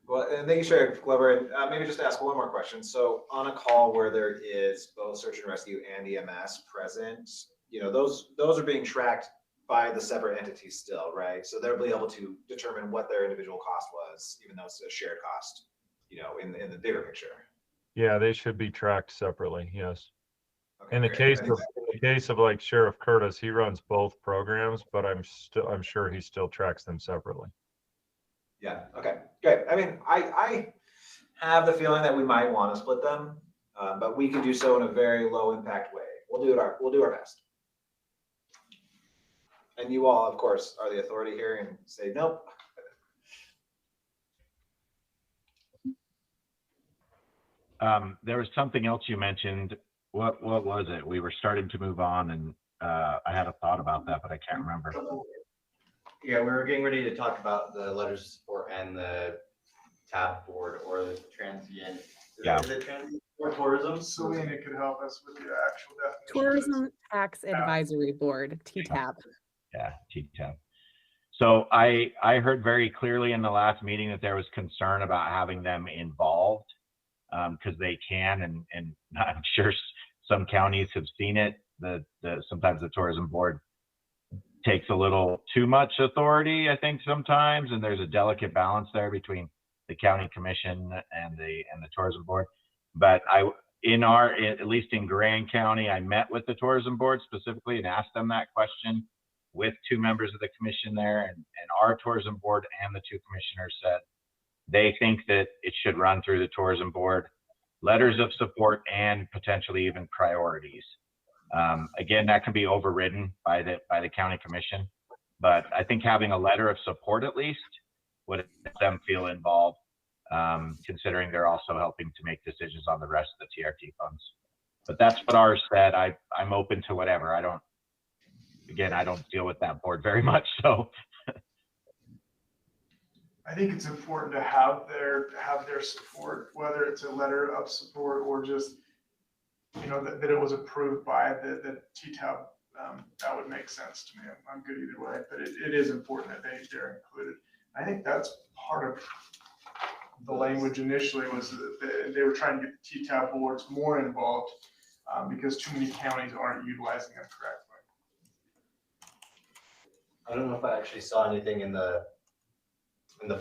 Well, and thank you, Sheriff Glover. And maybe just ask one more question. So on a call where there is both search and rescue and EMS present, those are being tracked by the separate entities still, right? So they'll be able to determine what their individual cost was, even though it's a shared cost, in the bigger picture. Yeah, they should be tracked separately. Yes. Okay, in the great. case of like Sheriff Curtis, he runs both programs, but I'm sure he still tracks them separately. Yeah. Okay. Good. I mean, I have the feeling that we might want to split them, but we can do so in a very low impact way. We'll do our best. And you all, of course, are the authority here and say nope. There was something else you mentioned. What was it? We were starting to move on, and I had a thought about that, but I can't remember. Yeah, we were getting ready to talk about the letters of support and the tab board or the transient. Is it transient or tourism? Selena could help us with the actual definition. Tourism Tax Advisory Board, TTAB. Yeah, TTAB. So I heard very clearly in the last meeting that there was concern about having them involved because they can, and I'm sure some counties have seen it. Sometimes the tourism board takes a little too much authority, I think, sometimes, and there's a delicate balance there between the county commission and the tourism board. But at least in Grand County, I met with the tourism board specifically and asked them that question with two members of the commission there, and our tourism board and the two commissioners said they think that it should run through the tourism board, letters of support and potentially even priorities. Again, that can be overridden by the county commission, but I think having a letter of support at least would let them feel involved, considering they're also helping to make decisions on the rest of the TRT funds. But that's what ours said. I'm open to whatever. I don't deal with that board very much, so. I think it's important to have their support, whether it's a letter of support or just that it was approved by the TTAB. That would make sense to me. I'm good either way, but it is important that they're included. I think that's part of the language initially was that they were trying to get the TTAB boards more involved because too many counties aren't utilizing them correctly. I don't know if I actually saw anything in the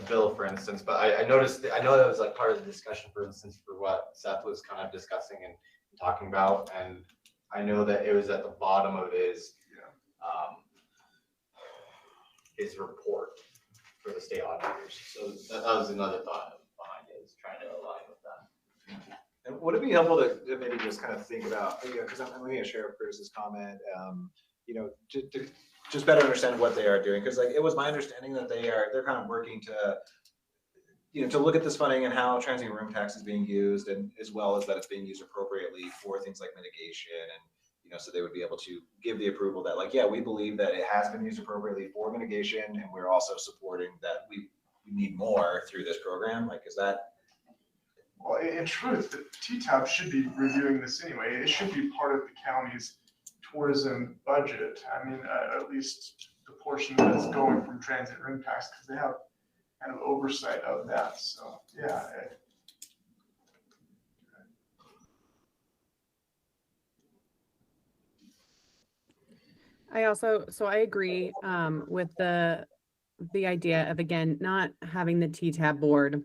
bill, for instance, but I noticed, I know that was like part of the discussion, for instance, for what Seth was kind of discussing and talking about, and I know that it was at the bottom of his report for the state auditors. So that was another thought behind it, is trying to align with that. And would it be helpful to maybe just kind of think about, because I'm looking at Sheriff Curtis's comment, to just better understand what they are doing, because like it was my understanding that they're kind of working to look at this funding and how transient room tax is being used, and as well as that it's being used appropriately for things like mitigation, and so they would be able to give the approval that like, yeah, we believe that it has been used appropriately for mitigation, and we're also supporting that we need more through this program. Like, is that? Well, in truth, the TTAB should be reviewing this anyway. It should be part of the county's tourism budget. I mean, at least the portion that's going from transit room tax, because they have kind of oversight of that. So yeah. I agree with the idea of, again, not having the TTAB board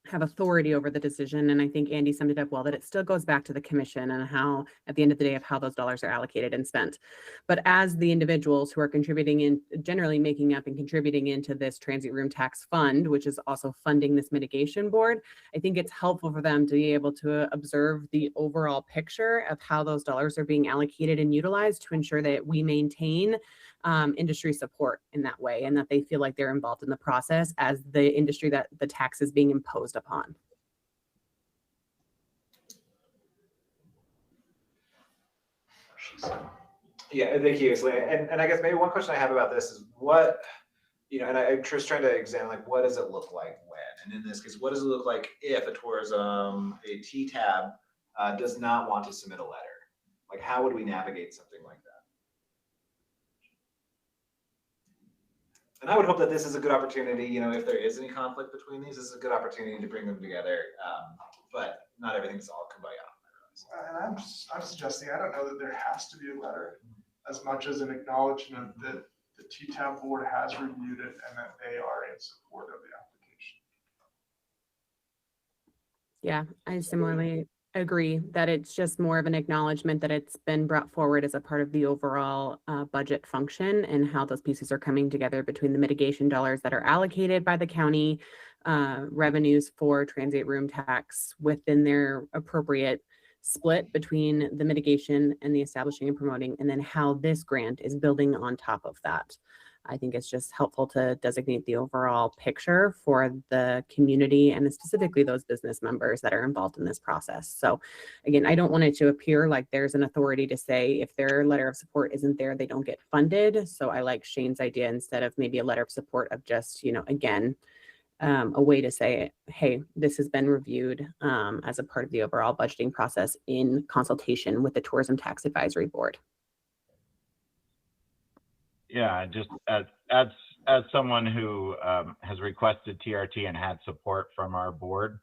have authority over the decision. And I think Andy summed it up well, that it still goes back to the commission and how, at the end of the day, of how those dollars are allocated and spent. But as the individuals who are contributing in, generally making up and contributing into this transient room tax fund, which is also funding this mitigation board, I think it's helpful for them to be able to observe the overall picture of how those dollars are being allocated and utilized to ensure that we maintain industry support in that way, and that they feel like they're involved in the process as the industry that the tax is being imposed upon. Yeah, thank you, Selena. And I guess maybe one question I have about this is what, and I'm just trying to examine, like, what does it look like when? And in this case, what does it look like if a tourism, a TTAB does not want to submit a letter? Like, how would we navigate something like that? And I would hope that this is a good opportunity, if there is any conflict between these, this is a good opportunity to bring them together. But not everything's all kumbaya. And I'm suggesting, I don't know that there has to be a letter as much as an acknowledgement that the TTAB board has reviewed it and that they are in support of the application. Yeah, I similarly agree that it's just more of an acknowledgement that it's been brought forward as a part of the overall budget function, and how those pieces are coming together between the mitigation dollars that are allocated by the county, revenues for transient room tax within their appropriate split between the mitigation and the establishing and promoting, and then how this grant is building on top of that. I think it's just helpful to designate the overall picture for the community and specifically those business members that are involved in this process. So again, I don't want it to appear like there's an authority to say if their letter of support isn't there, they don't get funded. So I like Shane's idea, instead of maybe a letter of support, of just, again, a way to say, hey, this has been reviewed as a part of the overall budgeting process in consultation with the Tourism Tax Advisory Board. Yeah, just as someone who has requested TRT and had support from our board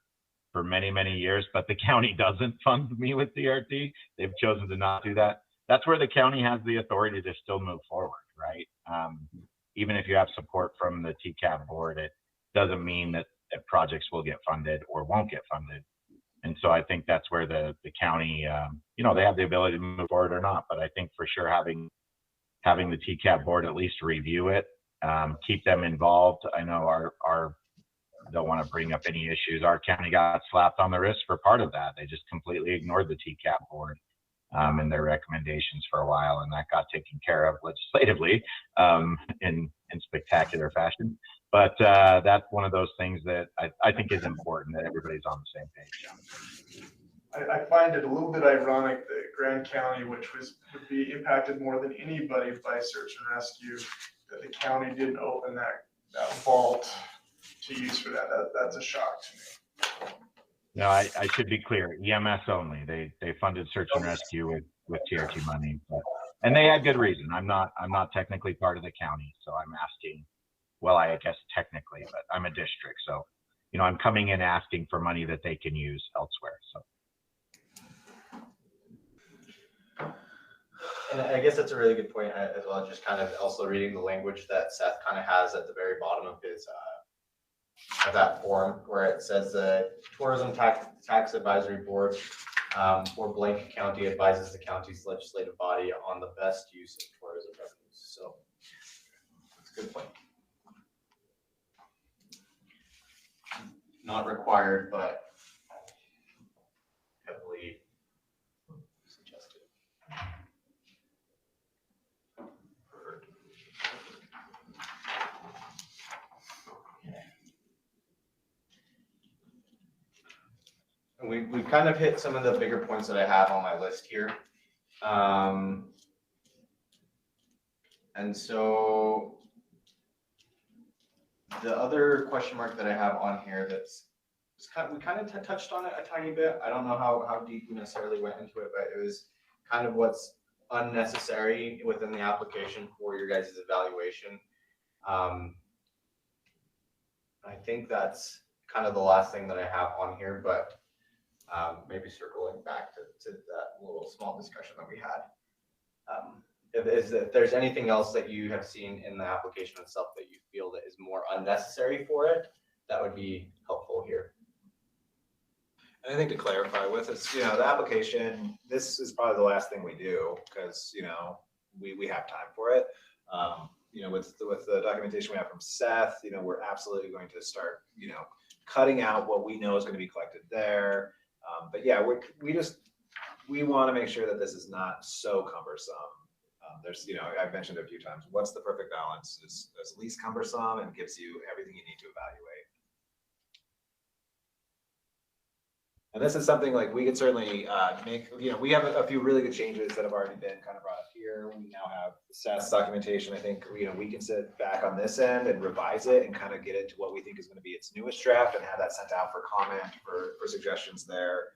for many, many years, but the county doesn't fund me with TRT. They've chosen to not do that. That's where the county has the authority to still move forward, right? Even if you have support from the TCAP board, it doesn't mean that projects will get funded or won't get funded. And so I think that's where the county, they have the ability to move forward or not. But I think for sure having the TCAP board at least review it, keep them involved. I know our don't want to bring up any issues. Our county got slapped on the wrist for part of that. They just completely ignored the TCAP board and their recommendations for a while, and that got taken care of legislatively in spectacular fashion. But that's one of those things that I think is important, that everybody's on the same page. I find it a little bit ironic that Grand County, which would be impacted more than anybody by search and rescue, that the county didn't open that vault to use for that. That's a shock to me. No, I should be clear. EMS only. They funded search and rescue with TRT money, and they had good reason. I'm not technically part of the county, so I'm asking. Well, I guess technically, but I'm a district, so I'm coming in asking for money that they can use elsewhere. So. And I guess that's a really good point as well, just kind of also reading the language that Seth kind of has at the very bottom of his, of that form, where it says the Tourism Tax Advisory Board for blank county advises the county's legislative body on the best use of tourism revenues. So that's a good point. Not required, but heavily suggested. And we've kind of hit some of the bigger points that I have on my list here. And so the other question mark that I have on here that's we kind of touched on it a tiny bit. I don't know how deep we necessarily went into it, but it was kind of what's unnecessary within the application for your guys' evaluation. I think that's kind of the last thing that I have on here, but maybe circling back to that little small discussion that we had. If there's anything else that you have seen in the application itself that you feel that is more unnecessary for it, that would be helpful here. And I think to clarify with us, you know, the application, this is probably the last thing we do because, you know, we have time for it. You know, with the documentation we have from Seth, you know, we're absolutely going to start, you know, cutting out what we know is going to be collected there. But yeah, we want to make sure that this is not so cumbersome. There's, you know, I've mentioned it a few times, what's the perfect balance is least cumbersome and gives you everything you need to evaluate. And this is something like we could certainly make, you know, we have a few really good changes that have already been kind of brought up here. We now have Seth's documentation. I think, you know, we can sit back on this end and revise it and kind of get into what we think is going to be its newest draft and have that sent out for comment, for suggestions there.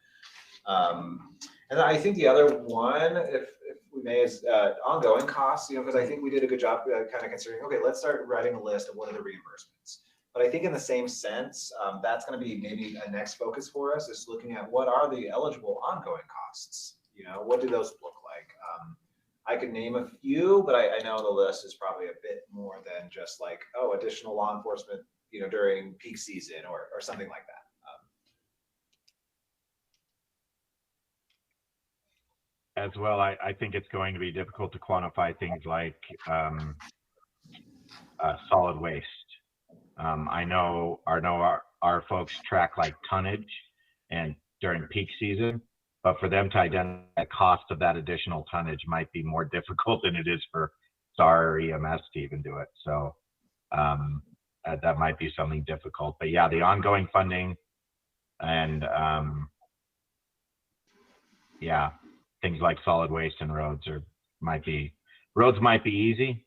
And I think the other one, if we may, is ongoing costs, you know, because I think we did a good job kind of considering, okay, let's start writing a list of what are the reimbursements. But I think in the same sense, that's going to be maybe a next focus for us is looking at what are the eligible ongoing costs. You know, what do those look like? I could name a few, but I know the list is probably a bit more than just like, oh, additional law enforcement, you know, during peak season or something like that. As well, I think it's going to be difficult to quantify things like solid waste. I know our folks track like tonnage and during peak season, but for them to identify the cost of that additional tonnage might be more difficult than it is for STAR or EMS to even do it. So that might be something difficult. But yeah, the ongoing funding and yeah, things like solid waste and roads might be easy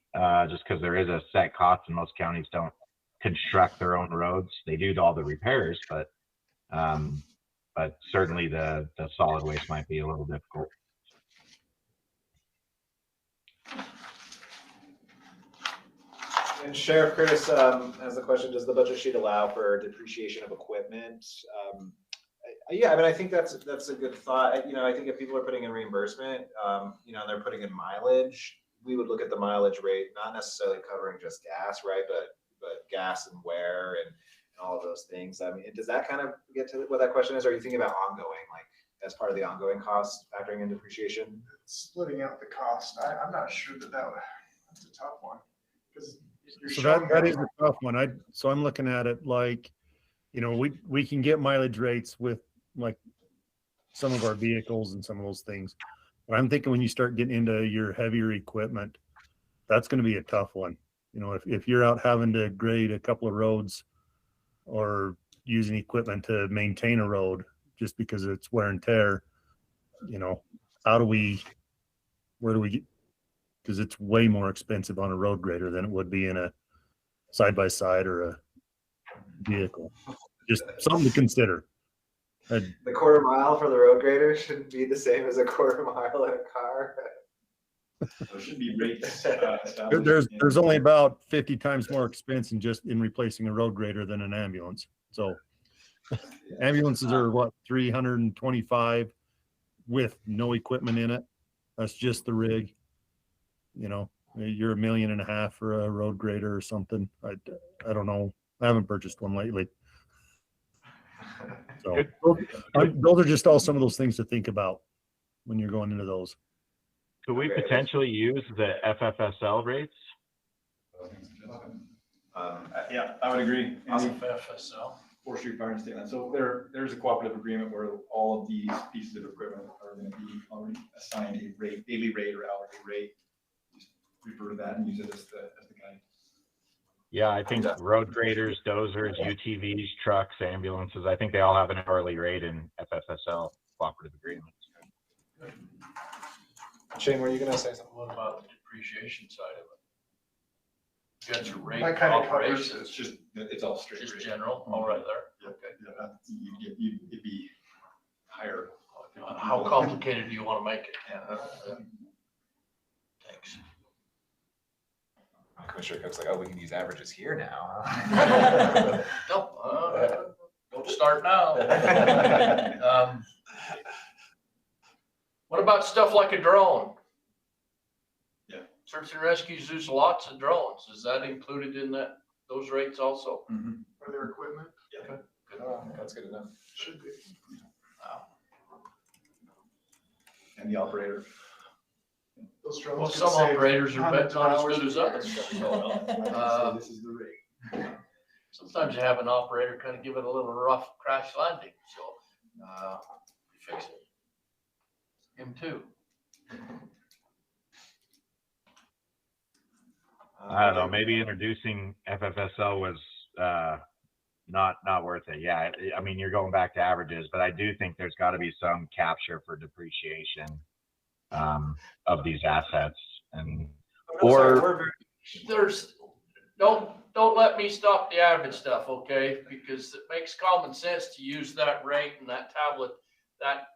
just because there is a set cost and most counties don't construct their own roads. They do all the repairs, but certainly the solid waste might be a little difficult. And Sheriff Curtis has the question, does the budget sheet allow for depreciation of equipment? Yeah, I mean, I think that's a good thought. You know, I think if people are putting in reimbursement, you know, and they're putting in mileage, we would look at the mileage rate, not necessarily covering just gas, right? But gas and wear and all of those things. I mean, does that kind of get to what that question is? Or are you thinking about ongoing, like as part of the ongoing costs factoring in depreciation? Splitting out the cost, I'm not sure that's a tough one. Because so that is a tough one. So I'm looking at it like, you know, we can get mileage rates with like some of our vehicles and some of those things. But I'm thinking when you start getting into your heavier equipment, that's going to be a tough one. You know, if you're out having to grade a couple of roads or using equipment to maintain a road just because it's wear and tear, you know, where do we get, because it's way more expensive on a road grader than it would be in a side-by-side or a vehicle. Just something to consider. The quarter mile for the road grader shouldn't be the same as a quarter mile in a car. There should be rates. There's only about 50 times more expense in replacing a road grader than an ambulance. So ambulances are what, 325 with no equipment in it. That's just the rig. you know, you're $1.5 million for a road grader or something. I don't know. I haven't purchased one lately. So those are just all some of those things to think about when you're going into those. Could we potentially use the FFSL rates? Yeah, I would agree. FFSL. Forestry Fire and State Land. So there's a cooperative agreement where all of these pieces of equipment are going to be already assigned a rate, daily rate or hourly rate. Just refer to that and use it as the guide. Yeah, I think road graders, dozers, UTVs, trucks, ambulances, I think they all have an hourly rate in FFSL cooperative agreements. Shane, were you gonna say something? What about the depreciation side of it? You got your rate That of kind of covers operations, It's all straight just rate. general, all right there. Yep. Yeah, it'd be higher. How complicated do you want to make it? Thanks. Commissioner Cook's like, oh, we can use averages here now. No, don't start now. What about stuff like a drone? Yeah. Search and rescues use lots of drones. Is that included in those rates also? For their equipment. Yeah. That's good enough. Should be. And the operator. Those drones Well, can some save operators are hundreds of not as hours good a as year. others. This is the rate. Sometimes you have an operator kind of give it a little rough crash landing, so you fix it. Him too. I don't know, maybe introducing FFSL was not worth it. Yeah, I mean, you're going back to averages, but I do think there's got to be some capture for depreciation of these assets. And There's don't let me stop the average stuff, okay? Because it makes common sense to use that rate and that tablet, that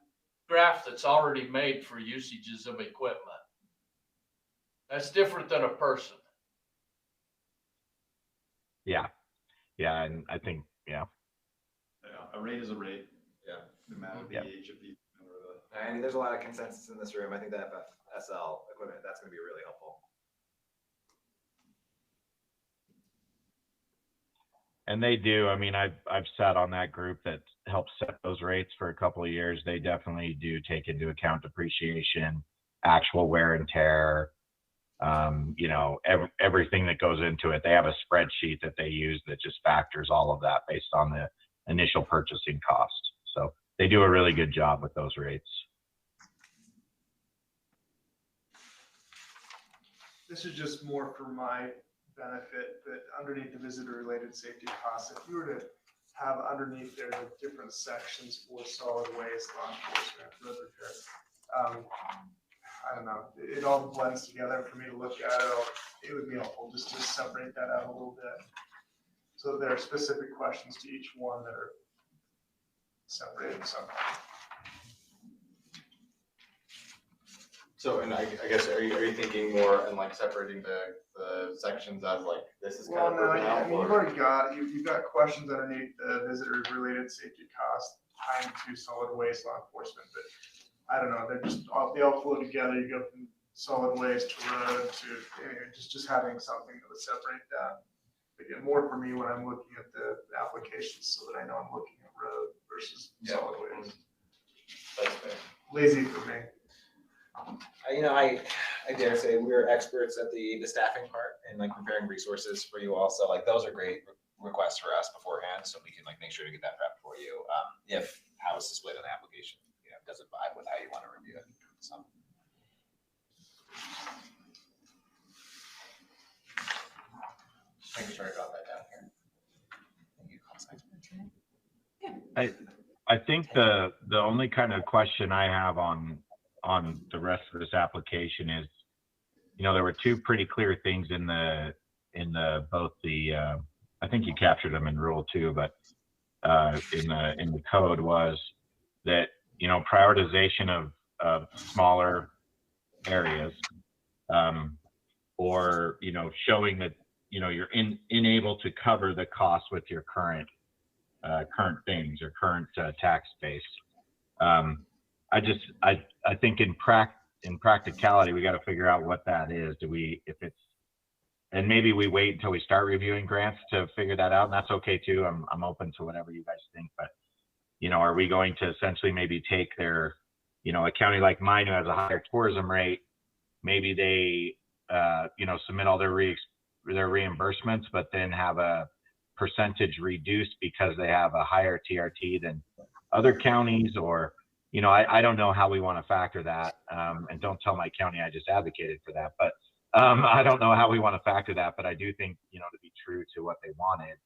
graph that's already made for usages of equipment. That's different than a person. Yeah, and I think, yeah, a rate is a rate. Yeah. No matter the age of the. I mean, there's a lot of consensus in this room. I think the FFSL equipment, that's going to be really helpful. and they do. I mean, I've sat on that group that helps set those rates for a couple of years. They definitely do take into account depreciation, actual wear and tear, you know, everything that goes into it. They have a spreadsheet that they use that just factors all of that based on the initial purchasing cost. So they do a really good job with those rates. This is just more for my benefit, that underneath the visitor-related safety costs, if you were to have underneath there the different sections for solid waste, law enforcement, road repair, I don't know, it all blends together for me to look at it. It would be helpful just to separate that out a little bit. So there are specific questions to each one that are separated. So, and I guess, are you thinking more in like separating the sections as like, this is kind of broken out? I mean, you've already got, you've got questions underneath the visitor-related safety costs tied to solid waste law enforcement, but I don't know, they all flow together. You go from solid waste to road to, just having something that would separate that. Again, more for me when I'm looking at the applications so that I know I'm looking at road versus solid waste. That's fair. Lazy for me. I dare say we're experts at the staffing part and like preparing resources for you all. So like those are great requests for us beforehand, so we can like make sure to get that prepped for you. If how it's displayed on the application, doesn't vibe with how you want to review it. So. Sorry about that down here. I think the only kind of question I have on the rest of this application is, you know, there were two pretty clear things in the both the I think you captured them in rule 2, but in the code was that, you know, prioritization of smaller areas, or, you know, showing that, you know, you're unable to cover the cost with your current things or current tax base. I think in in practicality, we got to figure out what that is. And maybe we wait until we start reviewing grants to figure that out, and that's okay too. I'm open to whatever you guys think, but are we going to essentially maybe take their, a county like mine who has a higher tourism rate, maybe they, submit all their reimbursements, but then have a percentage reduced because they have a higher TRT than other counties, or, I don't know how we want to factor that. And don't tell my county I just advocated for that, but I don't know how we want to factor that, but I do think, to be true to what they wanted,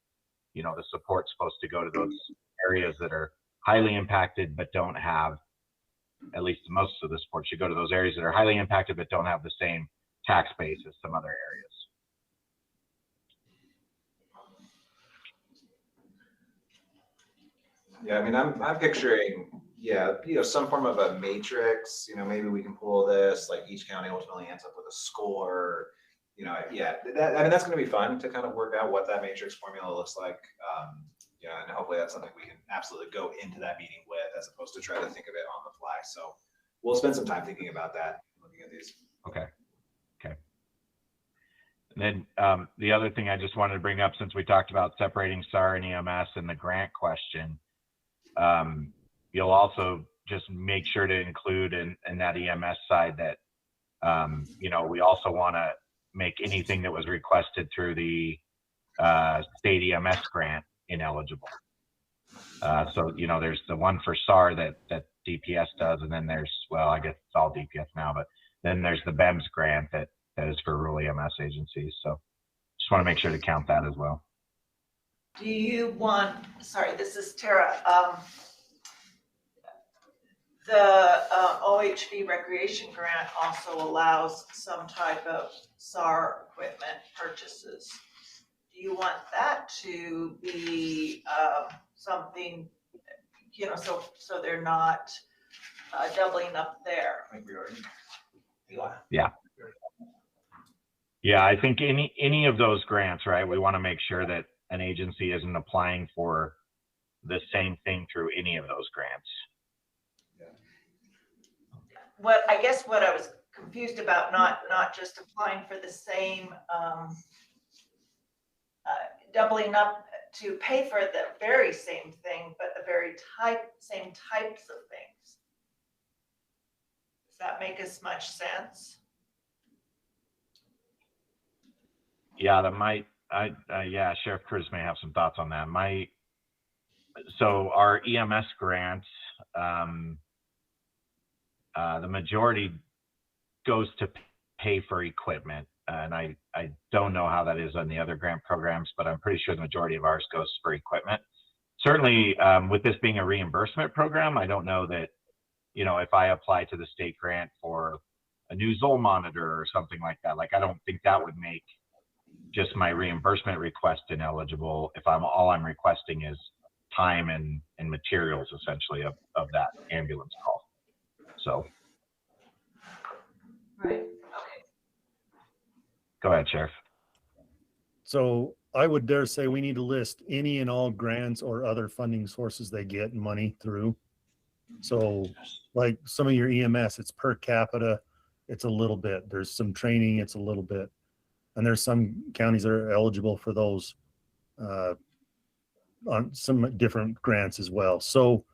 the support's supposed to go to those areas that are highly impacted but don't have, at least most of the support should go to those areas that are highly impacted but don't have the same tax base as some other areas. Yeah, I mean, I'm picturing, some form of a matrix, maybe we can pull this, like each county ultimately ends up with a score, that's going to be fun to kind of work out what that matrix formula looks like. And hopefully that's something we can absolutely go into that meeting with, as opposed to try to think of it on the fly. So we'll spend some time thinking about that, looking at these. Okay. And then the other thing I just wanted to bring up, since we talked about separating SAR and EMS and the grant question, you'll also just make sure to include in that EMS side that, we also want to make anything that was requested through the state EMS grant ineligible. So, there's the one for SAR that DPS does, and then there's, well, I guess it's all DPS now, but then there's the BEMS grant that is for rural EMS agencies. So just want to make sure to count that as well. Do you want, sorry, this is Tara. The OHV recreation grant also allows some type of SAR equipment purchases. Do you want that to be something, so they're not doubling up there? I think we already. Yeah, I think any of those grants, right? We want to make sure that an agency isn't applying for the same thing through any of those grants. What I was confused about, not just applying for the same, doubling up to pay for the very same thing, but the very same types of things. Does that make as much sense? Yeah, that might. Sheriff Curtis may have some thoughts on that. So our EMS grants, the majority goes to pay for equipment, and I don't know how that is on the other grant programs, but I'm pretty sure the majority of ours goes for equipment. Certainly, with this being a reimbursement program, I don't know that, if I apply to the state grant for a new Zoll monitor or something like that, I don't think that would make just my reimbursement request ineligible if all I'm requesting is time and materials, essentially, of that ambulance call. So. Right. Okay. Go ahead, Sheriff. So I would dare say we need to list any and all grants or other funding sources they get money through. So like some of your EMS, it's per capita, it's a little bit. There's some training, it's a little bit. And there's some counties that are eligible for those on some different grants as well. So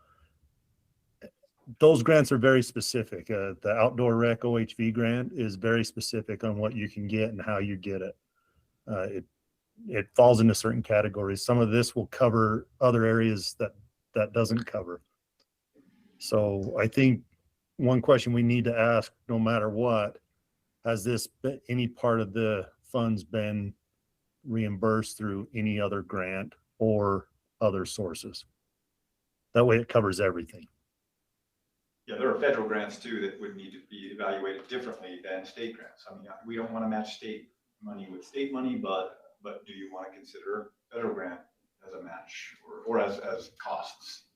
those grants are very specific. The outdoor rec OHV grant is very specific on what you can get and how you get it. It falls into certain categories. Some of this will cover other areas that doesn't cover. So I think one question we need to ask, no matter what, has this been, any part of the funds been reimbursed through any other grant or other sources? That way it covers everything. Yeah, there are federal grants too that would need to be evaluated differently than state grants. I mean, we don't want to match state money with state money, but do you want to consider federal grant as a match or as costs?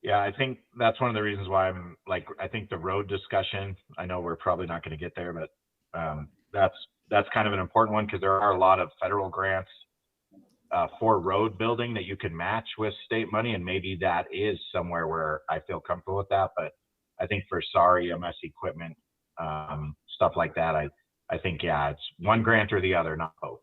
Yeah, I think that's one of the reasons why I think the road discussion, I know we're probably not going to get there, but that's kind of an important one because there are a lot of federal grants for road building that you can match with state money, and maybe that is somewhere where I feel comfortable with that. But I think for SAR EMS equipment, stuff like that, I think, yeah, it's one grant or the other, not both.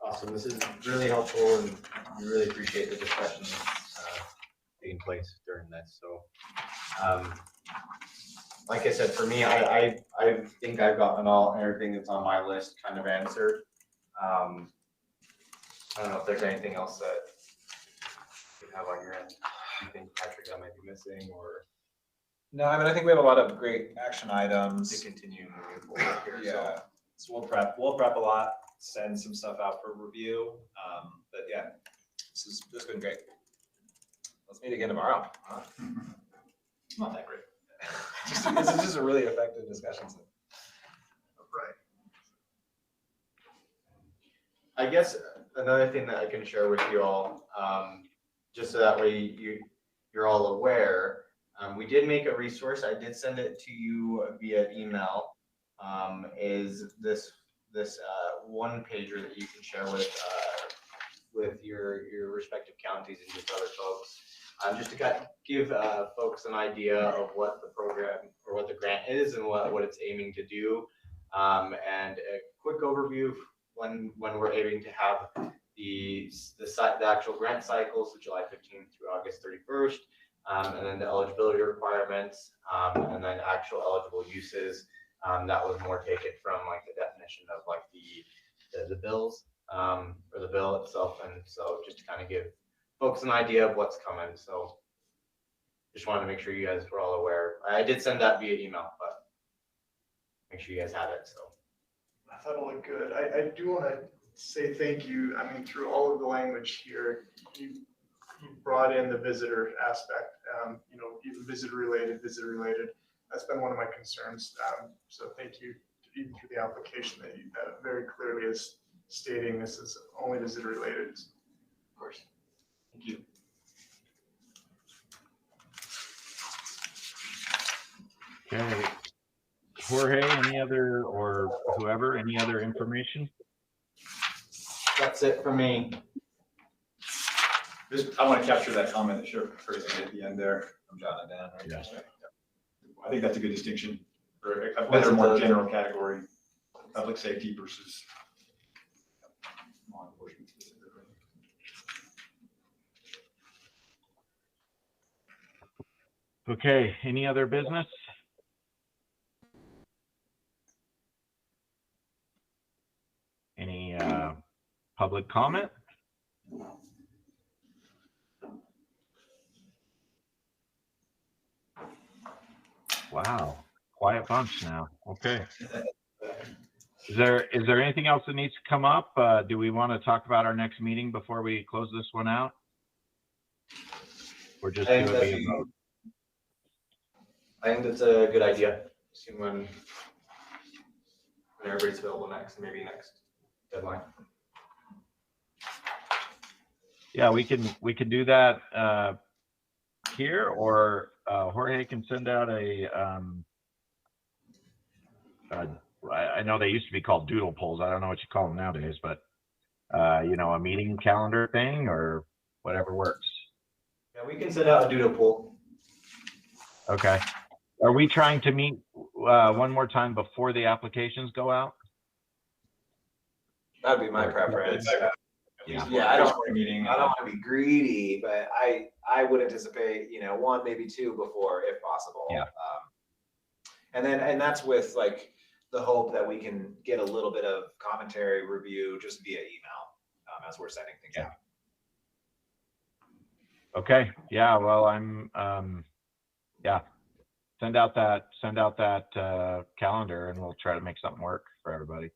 Awesome. This is really helpful, and we really appreciate the discussion taking place during this. So, like I said, for me, I think I've gotten everything that's on my list kind of answered. I don't know if there's anything else that you have on your end. You think, Patrick, that might be missing, or? No, I mean, I think we have a lot of great action items. To continue moving forward here. Yeah, so we'll prep a lot, send some stuff out for review. But yeah, this has been great. Let's meet again tomorrow. Not that great. This is just a really effective discussion. Right. I guess another thing that I can share with you all, just so that way you're all aware, we did make a resource. I did send it to you via email. Is this one pager that you can share with your respective counties and just other folks, just to give folks an idea of what the program or what the grant is and what it's aiming to do, and a quick overview of when we're aiming to have the actual grant cycles, so July 15th through August 31st, and then the eligibility requirements, and then actual eligible uses. That was more taken from like the definition of like the bills, or the bill itself. And so just to kind of give folks an idea of what's coming. So just wanted to make sure you guys were all aware. I did send that via email, but make sure you guys had it. So I thought it looked good. I do want to say thank you. I mean, through all of the language here, you brought in the visitor aspect, even visitor related. That's been one of my concerns. So thank you, even through the application that very clearly is stating this is only visitor related. Of course. Thank you. Okay. Jorge, any other, or whoever, any other information? That's it for me. I want to capture that comment that Sheriff made at the end there. I'm jotting it down. Right? Yes. I think that's a good distinction, or a better, more general category, public safety versus law enforcement specifically. Okay, any other business? Any public comment? Wow, quiet bunch now. Okay. Is there anything else that needs to come up? Do we want to talk about our next meeting before we close this one out? Or just do it via vote? I think that's a good idea. See when everybody's available next, maybe next deadline. Yeah, we can do that here, or Jorge can send out I know they used to be called doodle polls. I don't know what you call them nowadays, but a meeting calendar thing or whatever works. Yeah, we can send out a doodle poll. Okay. Are we trying to meet one more time before the applications go out? That'd be my preference. Yeah. I don't want to be greedy, but I would anticipate, one, maybe two before, if possible. Yeah. And that's with like the hope that we can get a little bit of commentary review just via email as we're sending things out. Okay. Yeah. Well, send out that calendar and we'll try to make something work for everybody.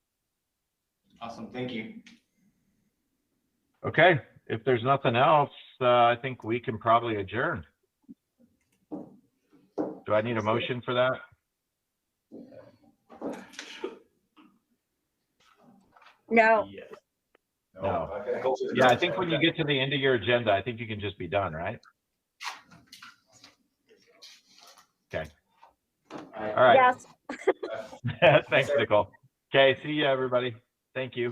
Awesome. Thank you. Okay. If there's nothing else, I think we can probably adjourn. Do I need a motion for that? No. Yes. No. Okay. Yeah, I think when you get to the end of your agenda, I think you can just be done, right? Okay. All right. All right. Yes. Thanks, Nicole. Okay, see you, everybody. Thank you.